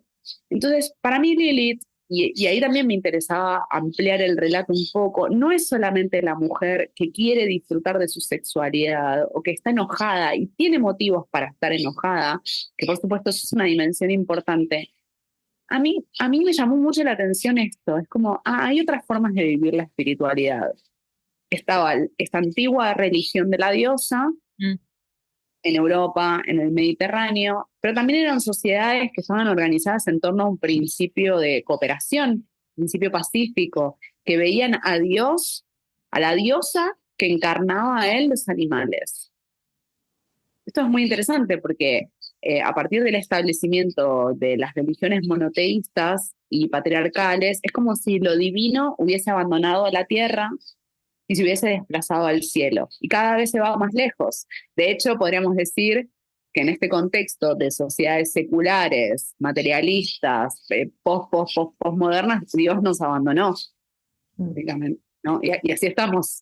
S3: Entonces, para mí Lilith, y ahí también me interesaba ampliar el relato un poco, no es solamente la mujer que quiere disfrutar de su sexualidad o que está enojada y tiene motivos para estar enojada, que por supuesto es una dimensión importante. A mí me llamó mucho la atención esto, es como, hay otras formas de vivir la espiritualidad. Estaba esta antigua religión de la diosa en Europa, en el Mediterráneo, pero también eran sociedades que estaban organizadas en torno a un principio de cooperación, principio pacífico, que veían a Dios, a la diosa que encarnaba a él los animales. Esto es muy interesante porque a partir del establecimiento de las religiones monoteístas y patriarcales, es como si lo divino hubiese abandonado la tierra y se hubiese desplazado al cielo. Y cada vez se va más lejos. De hecho, podríamos decir que en este contexto de sociedades seculares, materialistas, postmodernas, Dios nos abandonó, básicamente, ¿no? Y así estamos.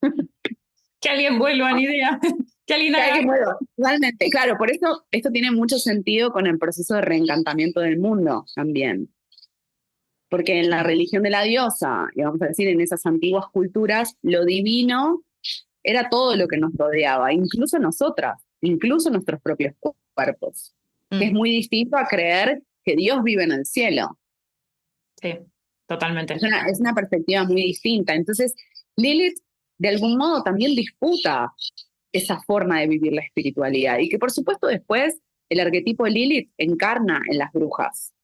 S1: Que alguien vuelva, ni idea. Que alguien haga.
S3: Totalmente, claro, por eso esto tiene mucho sentido con el proceso de reencantamiento del mundo también. Porque en la religión de la diosa, y vamos a decir, en esas antiguas culturas, lo divino era todo lo que nos rodeaba, incluso nosotras, incluso nuestros propios cuerpos. Que es muy distinto a creer que Dios vive en el cielo.
S1: Sí, totalmente.
S3: Es una perspectiva muy distinta. Entonces, Lilith, de algún modo, también disputa esa forma de vivir la espiritualidad. Y que, por supuesto, después el arquetipo de Lilith encarna en las brujas,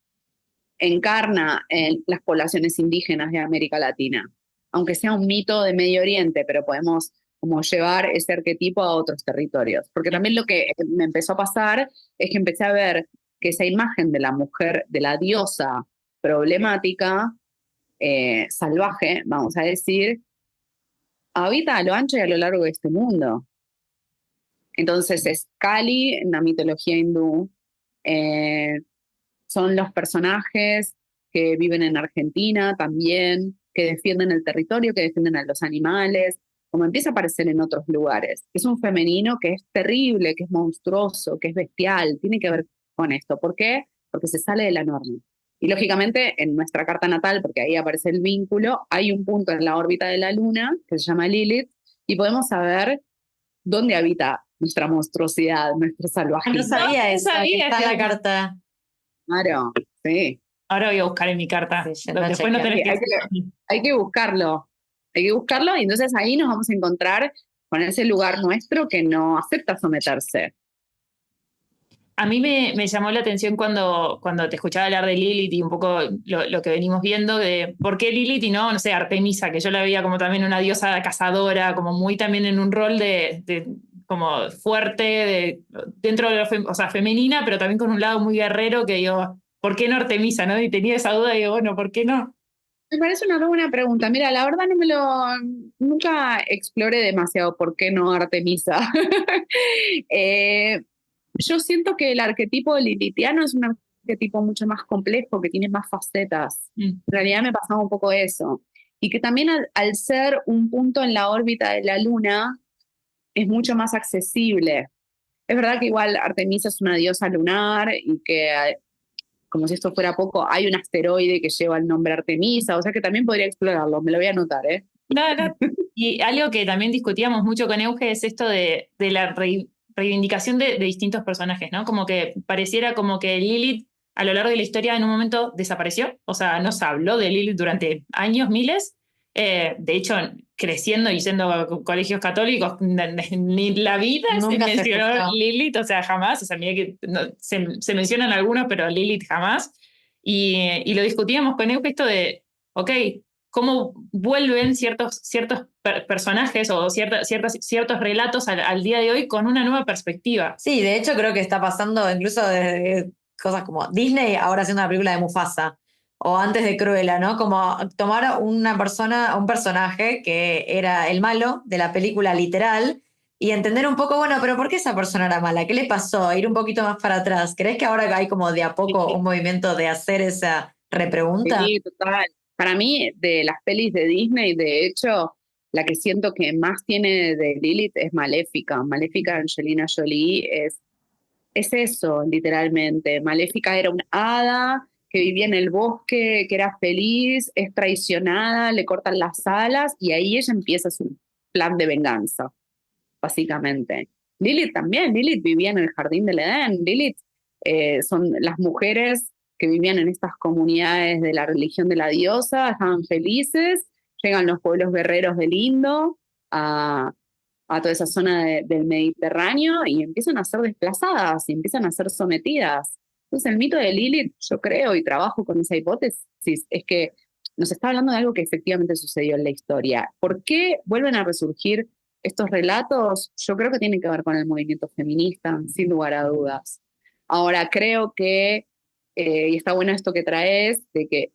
S3: encarna en las poblaciones indígenas de América Latina, aunque sea un mito de Medio Oriente, pero podemos como llevar ese arquetipo a otros territorios. Porque también lo que me empezó a pasar es que empecé a ver que esa imagen de la mujer, de la diosa problemática, salvaje, vamos a decir, habita a lo ancho y a lo largo de este mundo. Entonces es Kali en la mitología hindú, son los personajes que viven en Argentina también, que defienden el territorio, que defienden a los animales, como empieza a aparecer en otros lugares. Es un femenino que es terrible, que es monstruoso, que es bestial, tiene que ver con esto. ¿Por qué? Porque se sale de la norma. Y lógicamente en nuestra carta natal, porque ahí aparece el vínculo, hay un punto en la órbita de la luna que se llama Lilith y podemos saber dónde habita nuestra monstruosidad, nuestro salvajismo.
S2: No sabía eso,
S1: sabía
S2: que está en
S1: que-
S2: la carta.
S3: Claro, sí.
S1: Ahora voy a buscar en mi carta.
S2: Sí, ya lo
S1: Después no
S2: chequeé.
S1: tenés que...
S3: Hay que buscarlo. Hay que buscarlo y entonces ahí nos vamos a encontrar con ese lugar nuestro que no acepta someterse.
S1: A mí me llamó la atención cuando te escuchaba hablar de Lilith y un poco lo que venimos viendo de por qué Lilith y no sé, Artemisa, que yo la veía como también una diosa cazadora, como muy también en un rol de como fuerte, dentro de o sea, femenina, pero también con un lado muy guerrero que digo, ¿por qué no Artemisa? ¿No? Y tenía esa duda y digo, bueno, ¿por qué no?
S3: Me parece una buena pregunta. Mira, la verdad nunca exploré demasiado por qué no Artemisa. Yo siento que el arquetipo lilithiano es un arquetipo mucho más complejo, que tiene más facetas. En realidad me pasaba un poco eso. Y que también al ser un punto en la órbita de la luna, es mucho más accesible. Es verdad que igual Artemisa es una diosa lunar y que, como si esto fuera poco, hay un asteroide que lleva el nombre Artemisa, o sea que también podría explorarlo, me lo voy a anotar, ¿eh?
S1: No, no. Y algo que también discutíamos mucho con Euge es esto de la reivindicación de distintos personajes, ¿no? Como que pareciera como que Lilith a lo largo de la historia en un momento desapareció, o sea, no se habló de Lilith durante años, miles. De hecho, creciendo y yendo a colegios católicos, ni la vida se
S2: Nunca se
S1: mencionó
S2: escuchó.
S1: Lilith, o sea, jamás, o sea, mira que se mencionan algunos, pero Lilith jamás. Y lo discutíamos con Euge esto de, ok, cómo vuelven ciertos personajes o ciertos relatos al día de hoy con una nueva perspectiva.
S2: Sí, de hecho creo que está pasando incluso de cosas como Disney ahora haciendo una película de Mufasa, o antes de Cruella, ¿no? Como tomar una persona, un personaje que era el malo de la película literal y entender un poco, bueno, pero ¿por qué esa persona era mala? ¿Qué le pasó? Ir un poquito más para atrás. ¿Crees que ahora hay como de a poco un movimiento de hacer esa repregunta?
S3: Sí, total. Para mí, de las pelis de Disney, de hecho, la que siento que más tiene de Lilith es Maléfica. Maléfica de Angelina Jolie es eso, literalmente. Maléfica era una hada que vivía en el bosque, que era feliz, es traicionada, le cortan las alas y ahí ella empieza su plan de venganza, básicamente. Lilith también, Lilith vivía en el jardín del Edén. Lilith son las mujeres que vivían en estas comunidades de la religión de la diosa, estaban felices, llegan los pueblos guerreros del Indo a toda esa zona del Mediterráneo y empiezan a ser desplazadas y empiezan a ser sometidas. Entonces el mito de Lilith, yo creo y trabajo con esa hipótesis, es que nos está hablando de algo que efectivamente sucedió en la historia. ¿Por qué vuelven a resurgir estos relatos? Yo creo que tienen que ver con el movimiento feminista, sin lugar a dudas. Ahora, creo que, y está bueno esto que traes, de que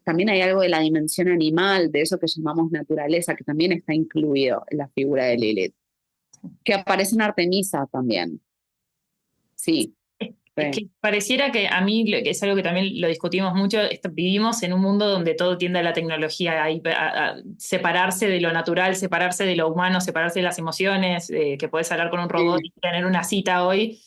S3: también hay algo de la dimensión animal, de eso que llamamos naturaleza, que también está incluido en la figura de Lilith, que aparece en Artemisa también. Sí.
S1: Es que pareciera que a mí, que es algo que también lo discutimos mucho, vivimos en un mundo donde todo tiende a la tecnología, a separarse de lo natural, separarse de lo humano, separarse de las emociones, que puedes hablar con un robot y tener una cita hoy.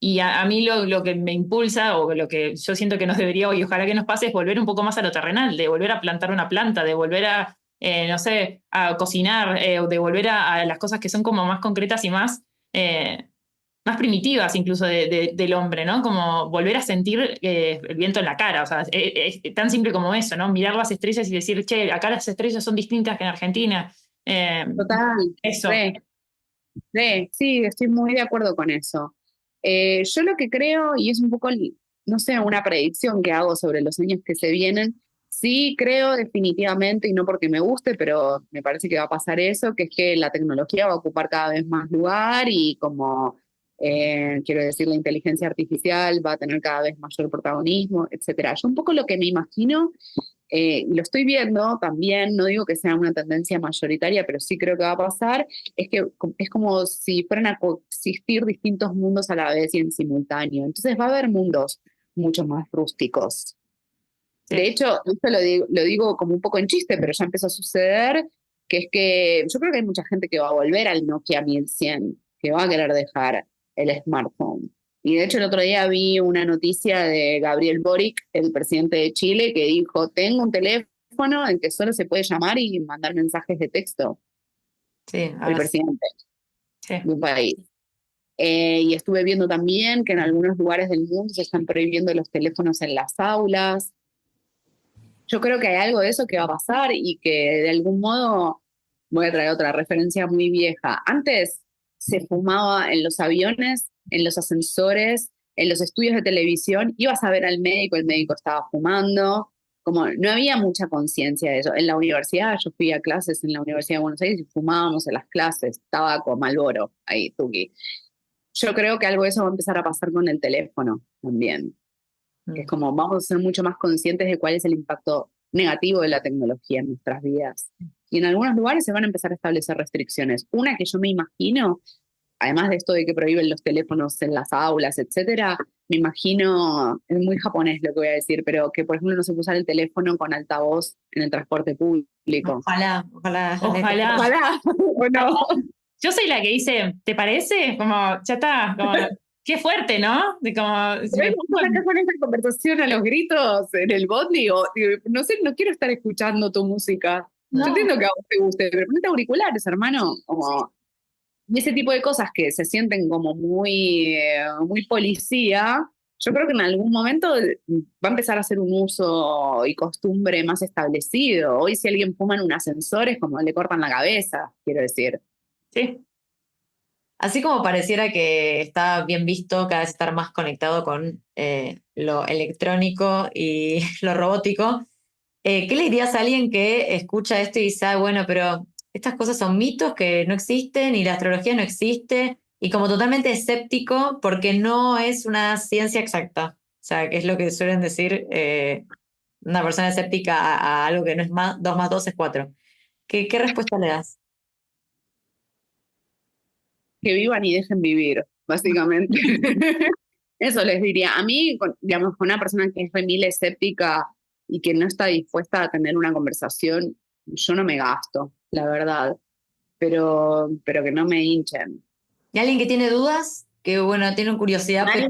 S1: Y a mí lo que me impulsa, o lo que yo siento que nos debería, y ojalá que nos pase, es volver un poco más a lo terrenal, de volver a plantar una planta, de volver a, no sé, a cocinar, de volver a las cosas que son como más concretas y más primitivas incluso del hombre, ¿no? Como volver a sentir el viento en la cara, o sea, es tan simple como eso, ¿no? Mirar las estrellas y decir, che, acá las estrellas son distintas que en Argentina.
S3: Total.
S1: Eso.
S3: Sí, estoy muy de acuerdo con eso. Yo lo que creo, y es un poco, no sé, una predicción que hago sobre los años que se vienen, sí creo definitivamente, y no porque me guste, pero me parece que va a pasar eso, que es que la tecnología va a ocupar cada vez más lugar y como, quiero decir, la inteligencia artificial va a tener cada vez mayor protagonismo, etcétera. Yo un poco lo que me imagino lo estoy viendo también, no digo que sea una tendencia mayoritaria, pero sí creo que va a pasar, es que es como si fueran a coexistir distintos mundos a la vez y en simultáneo. Entonces va a haber mundos mucho más rústicos.
S1: Sí.
S3: De hecho, esto lo digo como un poco en chiste, pero ya empezó a suceder, que es que yo creo que hay mucha gente que va a volver al Nokia 1100, que va a querer dejar el smartphone. Y de hecho el otro día vi una noticia de Gabriel Boric, el presidente de Chile, que dijo, tengo un teléfono en que solo se puede llamar y mandar mensajes de texto.
S2: Sí,
S3: El presidente
S1: sí.
S3: de un país. Y estuve viendo también que en algunos lugares del mundo se están prohibiendo los teléfonos en las aulas. Yo creo que hay algo de eso que va a pasar y que de algún modo, voy a traer otra referencia muy vieja. Antes se fumaba en los aviones, en los ascensores, en los estudios de televisión, ibas a ver al médico, el médico estaba fumando, como no había mucha conciencia de eso. En la universidad, yo fui a clases en la Universidad de Buenos Aires y fumábamos en las clases, tabaco, Marlboro, ahí, tuki. Yo creo que algo de eso va a empezar a pasar con el teléfono también. Que es como vamos a ser mucho más conscientes de cuál es el impacto negativo de la tecnología en nuestras vidas. Y en algunos lugares se van a empezar a establecer restricciones. Una que yo me imagino, además de esto de que prohíben los teléfonos en las aulas, etcétera, me imagino, es muy japonés lo que voy a decir, pero que por ejemplo no se puede usar el teléfono con altavoz en el transporte público.
S2: Ojalá.
S3: Ojalá, o no.
S1: Yo soy la que dice, ¿te parece? Como, ya está, como, qué fuerte, ¿no? De como, si me pongo
S3: Acá con esta conversación a los gritos en el bondi, no sé, no quiero estar escuchando tu música. Yo entiendo que a vos te guste, pero ponete auriculares, hermano. Como y ese tipo de cosas que se sienten como muy policía, yo creo que en algún momento va a empezar a ser un uso y costumbre más establecido. Hoy si alguien fuma en un ascensor es como le cortan la cabeza, quiero decir.
S1: Sí.
S2: Así como pareciera que está bien visto cada vez estar más conectado con lo electrónico y lo robótico, ¿qué le dirías a alguien que escucha esto y dice, ah, bueno, pero estas cosas son mitos que no existen y la astrología no existe, y como totalmente escéptico porque no es una ciencia exacta? O sea, que es lo que suelen decir una persona escéptica a algo que no es más, 2 más 2 es 4. ¿Qué respuesta le das?
S3: Que vivan y dejen vivir, básicamente. Eso les diría. A mí, digamos, con una persona que es remil escéptica y que no está dispuesta a tener una conversación, yo no me gasto, la verdad. Pero que no me hinchen.
S2: ¿Y alguien que tiene dudas? Que bueno, tiene curiosidad, pero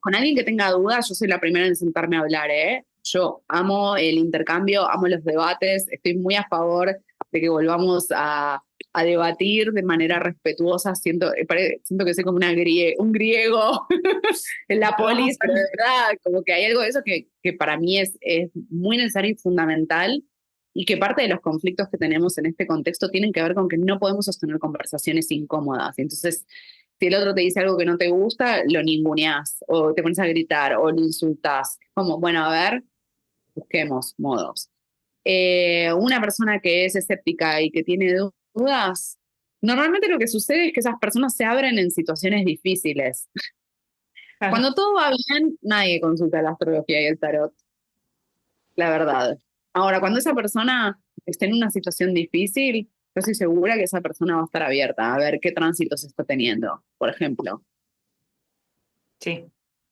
S3: Con alguien que tenga dudas, yo soy la primera en sentarme a hablar, ¿eh? Yo amo el intercambio, amo los debates, estoy muy a favor de que volvamos a debatir de manera respetuosa. Siento que soy como un griego en la polis, pero de verdad, como que hay algo de eso que para mí es muy necesario y fundamental, y que parte de los conflictos que tenemos en este contexto tienen que ver con que no podemos sostener conversaciones incómodas. Entonces, si el otro te dice algo que no te gusta, lo ninguneás, o te pones a gritar, o lo insultás. Como, bueno, a ver, busquemos modos. Una persona que es escéptica y que tiene dudas, normalmente lo que sucede es que esas personas se abren en situaciones difíciles.
S1: Claro.
S3: Cuando todo va bien, nadie consulta la astrología y el tarot, la verdad. Ahora, cuando esa persona esté en una situación difícil, yo estoy segura que esa persona va a estar abierta a ver qué tránsitos está teniendo, por ejemplo.
S1: Sí.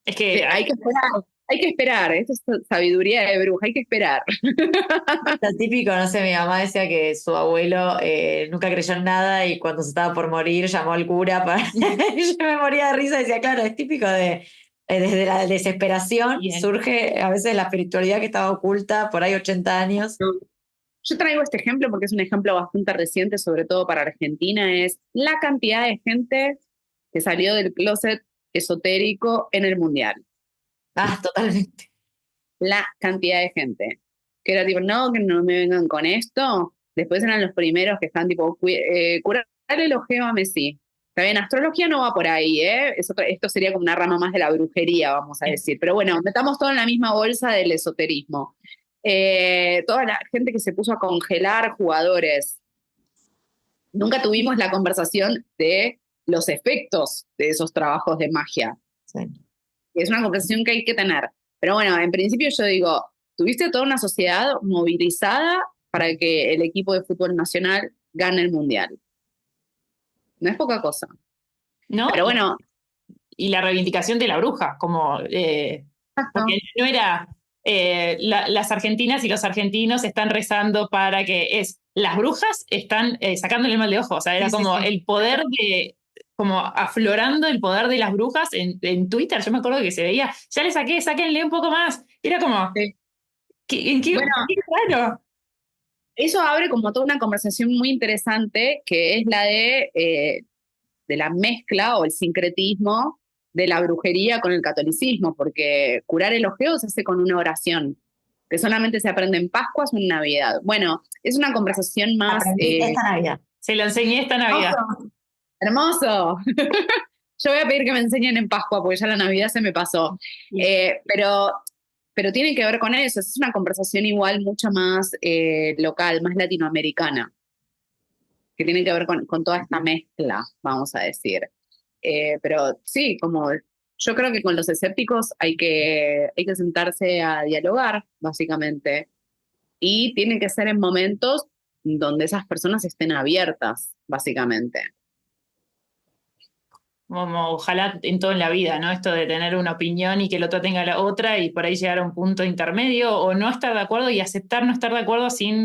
S1: Es
S3: Sí,
S1: que
S3: hay que esperar, esto es sabiduría de bruja, hay que esperar.
S2: lo típico, no sé, mi mamá decía que su abuelo nunca creyó en nada y cuando se estaba por morir llamó al cura para... Yo me moría de risa y decía, claro, es típico de... desde la desesperación
S1: Bien.
S2: surge a veces la espiritualidad que estaba oculta por ahí 80 años.
S3: Yo traigo este ejemplo porque es un ejemplo bastante reciente, sobre todo para Argentina, es la cantidad de gente que salió del closet esotérico en el mundial.
S2: Ah, totalmente.
S3: La cantidad de gente. Que era tipo, no, que no me vengan con esto. Después eran los primeros que están tipo, curar el ojeo a Messi. Está bien, astrología no va por ahí, ¿eh? Esto sería como una rama más de la brujería, vamos a decir. Pero bueno, metamos todo en la misma bolsa del esoterismo. Toda la gente que se puso a congelar jugadores. Nunca tuvimos la conversación de los efectos de esos trabajos de magia.
S2: Sí.
S3: Es una conversación que hay que tener. Pero bueno, en principio yo digo, tuviste toda una sociedad movilizada para que el equipo de fútbol nacional gane el mundial. No es poca cosa.
S1: ¿no?
S3: Pero bueno,
S1: Y la reivindicación de la bruja, como porque no era las argentinas y los argentinos están rezando para que las brujas están sacándole el mal de ojo, o sea, era
S2: Sí,
S1: como
S2: sí.
S1: el poder como aflorando el poder de las brujas en Twitter. Yo me acuerdo que se veía, ya le saqué, sáquenle un poco más. Era como,
S3: sí.
S1: ¿en qué,
S3: Bueno,
S1: qué raro?
S3: eso abre como toda una conversación muy interesante, que es la de la mezcla o el sincretismo de la brujería con el catolicismo, porque curar el ojeo se hace con una oración, que solamente se aprende en Pascuas o en Navidad. Bueno, es una conversación más...
S2: Aprendí esta Navidad.
S1: Se lo enseñé esta Navidad.
S3: ¡Hermoso! Yo voy a pedir que me enseñen en Pascua, porque ya la Navidad se me pasó. Pero tiene que ver con eso, es una conversación igual mucho más local, más latinoamericana, que tiene que ver con toda esta mezcla, vamos a decir. Pero sí, como yo creo que con los escépticos hay que sentarse a dialogar, básicamente, y tiene que ser en momentos donde esas personas estén abiertas, básicamente.
S1: Como ojalá en todo en la vida, ¿no? Esto de tener una opinión y que el otro tenga la otra y por ahí llegar a un punto intermedio o no estar de acuerdo y aceptar no estar de acuerdo sin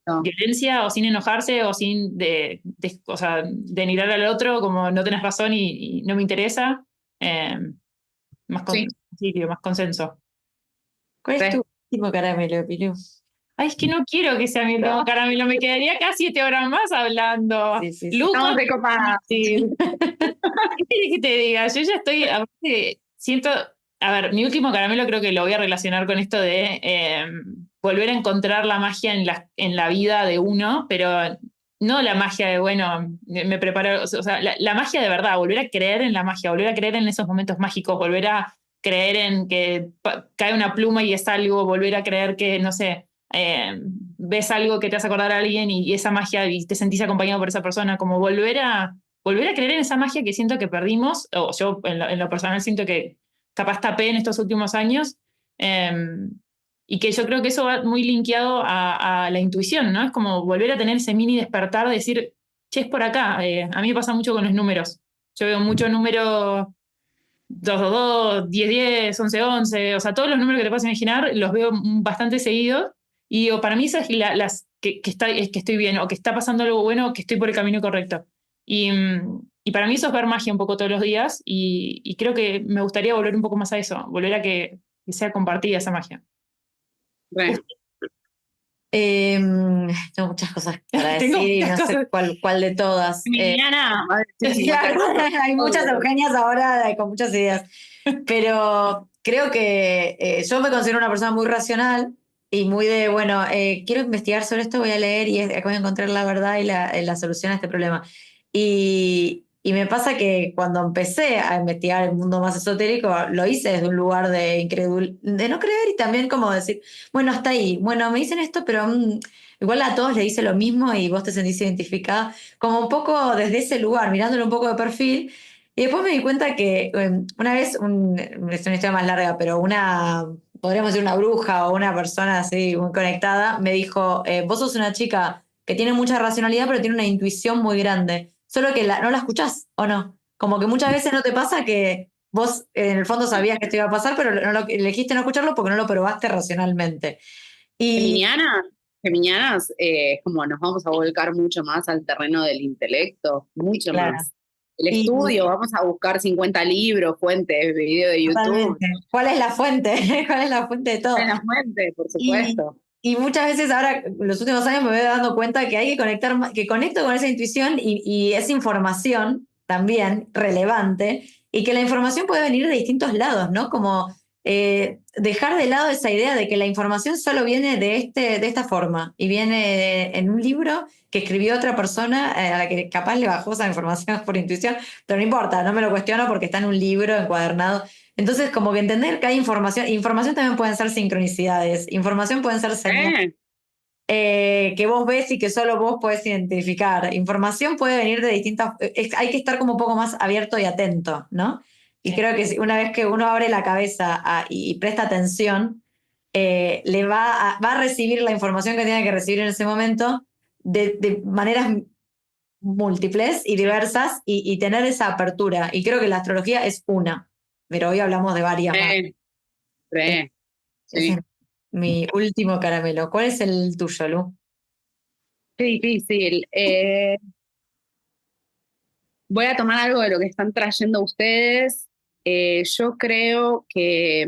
S3: No.
S1: violencia o sin enojarse o sin o sea, denigrar al otro como no tenés razón y no me interesa. Más,
S3: Sí.
S1: más consenso.
S2: ¿Cuál es
S3: Sí.
S2: tu último caramelo, Pilu?
S1: Ay, es que no quiero que sea mi último caramelo, me quedaría acá 7 horas más hablando.
S2: Sí.
S1: Luco,
S3: Estamos recopadas.
S1: sí. ¿Qué quieres que te diga? Yo ya estoy, aparte, siento, a ver, mi último caramelo creo que lo voy a relacionar con esto de volver a encontrar la magia en la vida de uno, pero no la magia de, bueno, me preparo, o sea, la magia de verdad, volver a creer en la magia, volver a creer en esos momentos mágicos, volver a creer en que cae una pluma y es algo, volver a creer que, no sé, ves algo que te hace acordar a alguien y esa magia y te sentís acompañado por esa persona, como volver a creer en esa magia que siento que perdimos, o yo en lo personal siento que capaz tapé en estos últimos años, eh, y que yo creo que eso va muy linkeado a la intuición, ¿no? Es como volver a tener ese mini despertar de decir, che, es por acá. A mí me pasa mucho con los números. Yo veo mucho número 222, 1010, 1111, o sea, todos los números que te puedas imaginar los veo bastante seguidos. Y digo, para mí esas es que estoy bien, o que está pasando algo bueno, o que estoy por el camino correcto. Y para mí eso es ver magia un poco todos los días, y creo que me gustaría volver un poco más a eso, volver a que sea compartida esa magia.
S3: Bueno,
S2: Tengo muchas cosas para
S1: Tengo
S2: decir y
S1: muchas
S2: no sé
S1: cosas.
S2: cuál de todas.
S1: Emiliana,
S2: Hay muchas Eugenias ahora con muchas ideas, pero creo que yo me considero una persona muy racional y muy de, bueno, quiero investigar sobre esto, voy a leer y acá voy a encontrar la verdad y la solución a este problema. Y me pasa que cuando empecé a investigar el mundo más esotérico, lo hice desde un lugar de de no creer y también como decir, bueno, hasta ahí, bueno, me dicen esto, pero igual a todos le dice lo mismo y vos te sentís identificada, como un poco desde ese lugar, mirándolo un poco de perfil. Y después me di cuenta que una vez, es una historia más larga, pero podríamos decir una bruja o una persona así muy conectada, me dijo, vos sos una chica que tiene mucha racionalidad, pero tiene una intuición muy grande, solo que no la escuchás, ¿o no? Como que muchas veces no te pasa que vos en el fondo sabías que esto iba a pasar, pero elegiste no escucharlo porque no lo probaste racionalmente. Y
S3: Geminianas, como nos vamos a volcar mucho más al terreno del intelecto, mucho
S2: claro,
S3: más. El
S2: y
S3: estudio, vamos a buscar 50 libros, fuentes, video de YouTube.
S2: totalmente. ¿Cuál es la fuente? ¿Cuál es la fuente de todo?
S3: En la fuente, por
S2: Y,
S3: supuesto.
S2: y muchas veces ahora, en los últimos años, me voy dando cuenta que hay que conectar, que conecto con esa intuición y esa información también relevante, y que la información puede venir de distintos lados, ¿no? Como dejar de lado esa idea de que la información solo viene de esta forma y viene en un libro que escribió otra persona a la que capaz le bajó esa información por intuición, pero no importa, no me lo cuestiono porque está en un libro encuadernado. Entonces, como que entender que hay información también pueden ser sincronicidades, información pueden ser señales
S3: ¿Eh?
S2: que vos ves y que solo vos podés identificar. Información puede venir de distintas, hay que estar como un poco más abierto y atento, ¿no? Y creo que una vez que uno abre la cabeza y presta atención, va a recibir la información que tiene que recibir en ese momento de maneras múltiples y diversas y tener esa apertura. Y creo que la astrología es una, pero hoy hablamos de varias más.
S3: ¿Eh?
S2: Es-
S3: ¿Eh?
S2: Ese
S3: Sí.
S2: es mi último caramelo. ¿Cuál es el tuyo, Lu?
S3: Qué difícil. Voy a tomar algo de lo que están trayendo ustedes. Yo creo que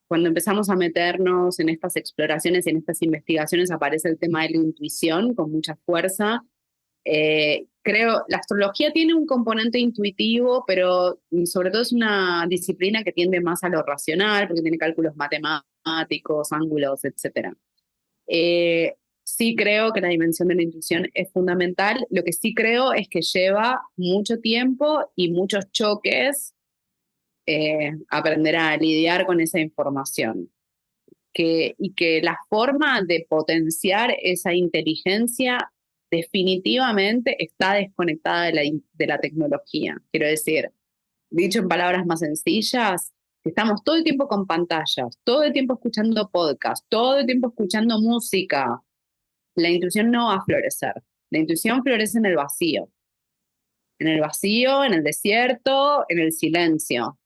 S3: cuando empezamos a meternos en estas exploraciones y en estas investigaciones aparece el tema de la intuición con mucha fuerza. Creo, la astrología tiene un componente intuitivo, pero sobre todo es una disciplina que tiende más a lo racional, porque tiene cálculos matemáticos, ángulos, etc. Sí creo que la dimensión de la intuición es fundamental. Lo que sí creo es que lleva mucho tiempo y muchos choques aprender a lidiar con esa información. Y que la forma de potenciar esa inteligencia definitivamente está desconectada de la tecnología. Quiero decir, dicho en palabras más sencillas, estamos todo el tiempo con pantallas, todo el tiempo escuchando podcasts, todo el tiempo escuchando música. La intuición no va a florecer. La intuición florece en el vacío, en el desierto, en el silencio.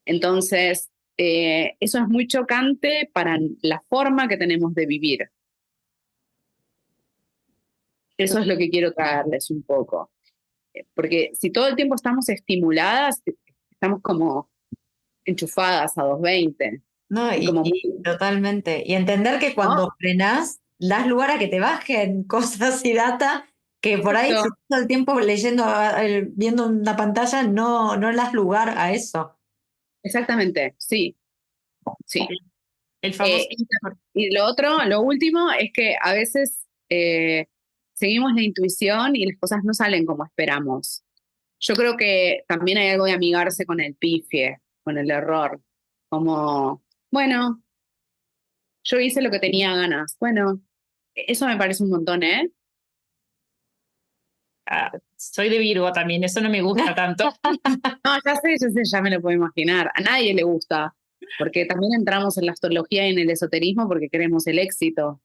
S3: Entonces, eso es muy chocante para la forma que tenemos de vivir. Eso es lo que quiero traerles un poco. Porque si todo el tiempo estamos estimuladas, estamos como enchufadas a 220.
S2: No,
S3: Como
S2: y totalmente. Y entender que cuando frenás, das lugar a que te bajen cosas y data que por ahí, si
S3: Exacto.
S2: estás todo el tiempo leyendo, viendo una pantalla, no das lugar a eso.
S3: Exactamente, sí, sí.
S1: El famoso.
S3: Y lo último, es que a veces seguimos la intuición y las cosas no salen como esperamos. Yo creo que también hay algo de amigarse con el pifie, con el error. Como, bueno, yo hice lo que tenía ganas. Bueno, eso me parece un montón, ¿eh?
S1: Soy de Virgo también, eso no me gusta tanto.
S3: No, ya sé, ya me lo puedo imaginar. A nadie le gusta, porque también entramos en la astrología y en el esoterismo porque queremos el éxito.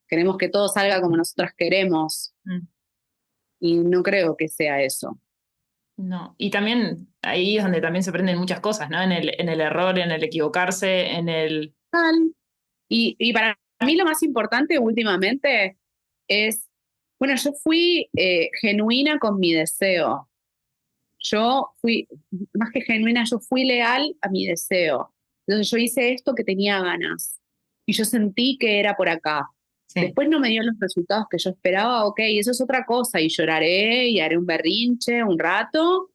S3: Queremos que todo salga como nosotras queremos. Y no creo que sea eso.
S1: No, y también ahí es donde también se aprenden muchas cosas, ¿no? En el error, en el equivocarse, en el...
S3: Y para mí lo más importante últimamente es, bueno, yo fui genuina con mi deseo. Yo fui, más que genuina, yo fui leal a mi deseo. Entonces yo hice esto que tenía ganas y yo sentí que era por acá.
S2: Sí.
S3: Después no me dio los resultados que yo esperaba, ok, eso es otra cosa y lloraré y haré un berrinche un rato,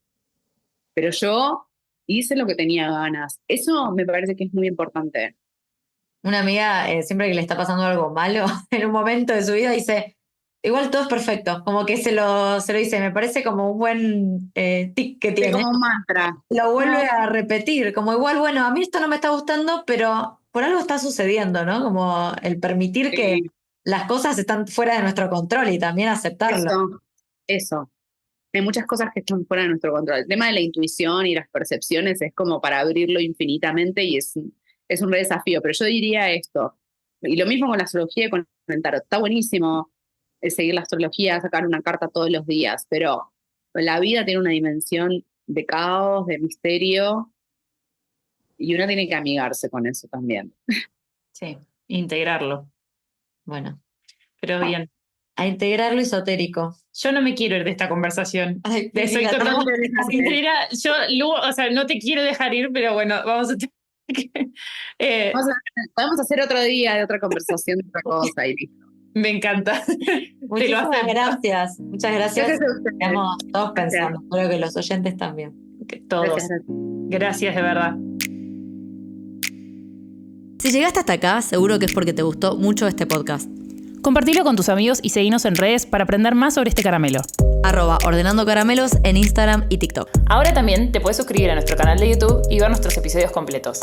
S3: pero yo hice lo que tenía ganas. Eso me parece que es muy importante.
S2: Una amiga, siempre que le está pasando algo malo, en un momento de su vida dice, igual todo es perfecto, como que se lo dice, me parece como un buen tic que
S3: Es
S2: tiene.
S3: como un mantra.
S2: Lo vuelve
S3: No,
S2: a repetir, como igual, bueno, a mí esto no me está gustando, pero por algo está sucediendo, ¿no? Como el permitir que
S3: sí,
S2: las cosas están fuera de nuestro control y también aceptarlo.
S3: eso. Hay muchas cosas que están fuera de nuestro control. El tema de la intuición y las percepciones es como para abrirlo infinitamente y es un re desafío. Pero yo diría esto, y lo mismo con la astrología y con el tarot. Está buenísimo seguir la astrología, sacar una carta todos los días, pero la vida tiene una dimensión de caos, de misterio, y uno tiene que amigarse con eso también.
S1: Sí, integrarlo.
S2: Bueno,
S1: Pero bien,
S2: a integrar lo esotérico.
S1: yo no me quiero ir de esta conversación.
S2: Ay,
S1: Soy
S2: la
S1: totalmente
S2: estamos-
S1: sincera. Yo, Lu, o sea, no te quiero dejar ir, pero bueno, vamos a tener que...
S3: Podemos hacer otro día de otra conversación de otra cosa y listo.
S1: Me encanta. Te lo
S2: Muchísimas
S1: acepto.
S2: gracias. Muchas gracias.
S3: Gracias a ustedes.
S2: Estamos todos
S3: Gracias.
S2: pensando, creo que los oyentes también.
S1: Todos. Gracias de verdad.
S4: Si llegaste hasta acá, seguro que es porque te gustó mucho este podcast.
S1: Compartilo con tus amigos y seguinos en redes para aprender más sobre este caramelo.
S4: @ordenando caramelos en Instagram y TikTok.
S1: Ahora también te puedes suscribir a nuestro canal de YouTube y ver nuestros episodios completos.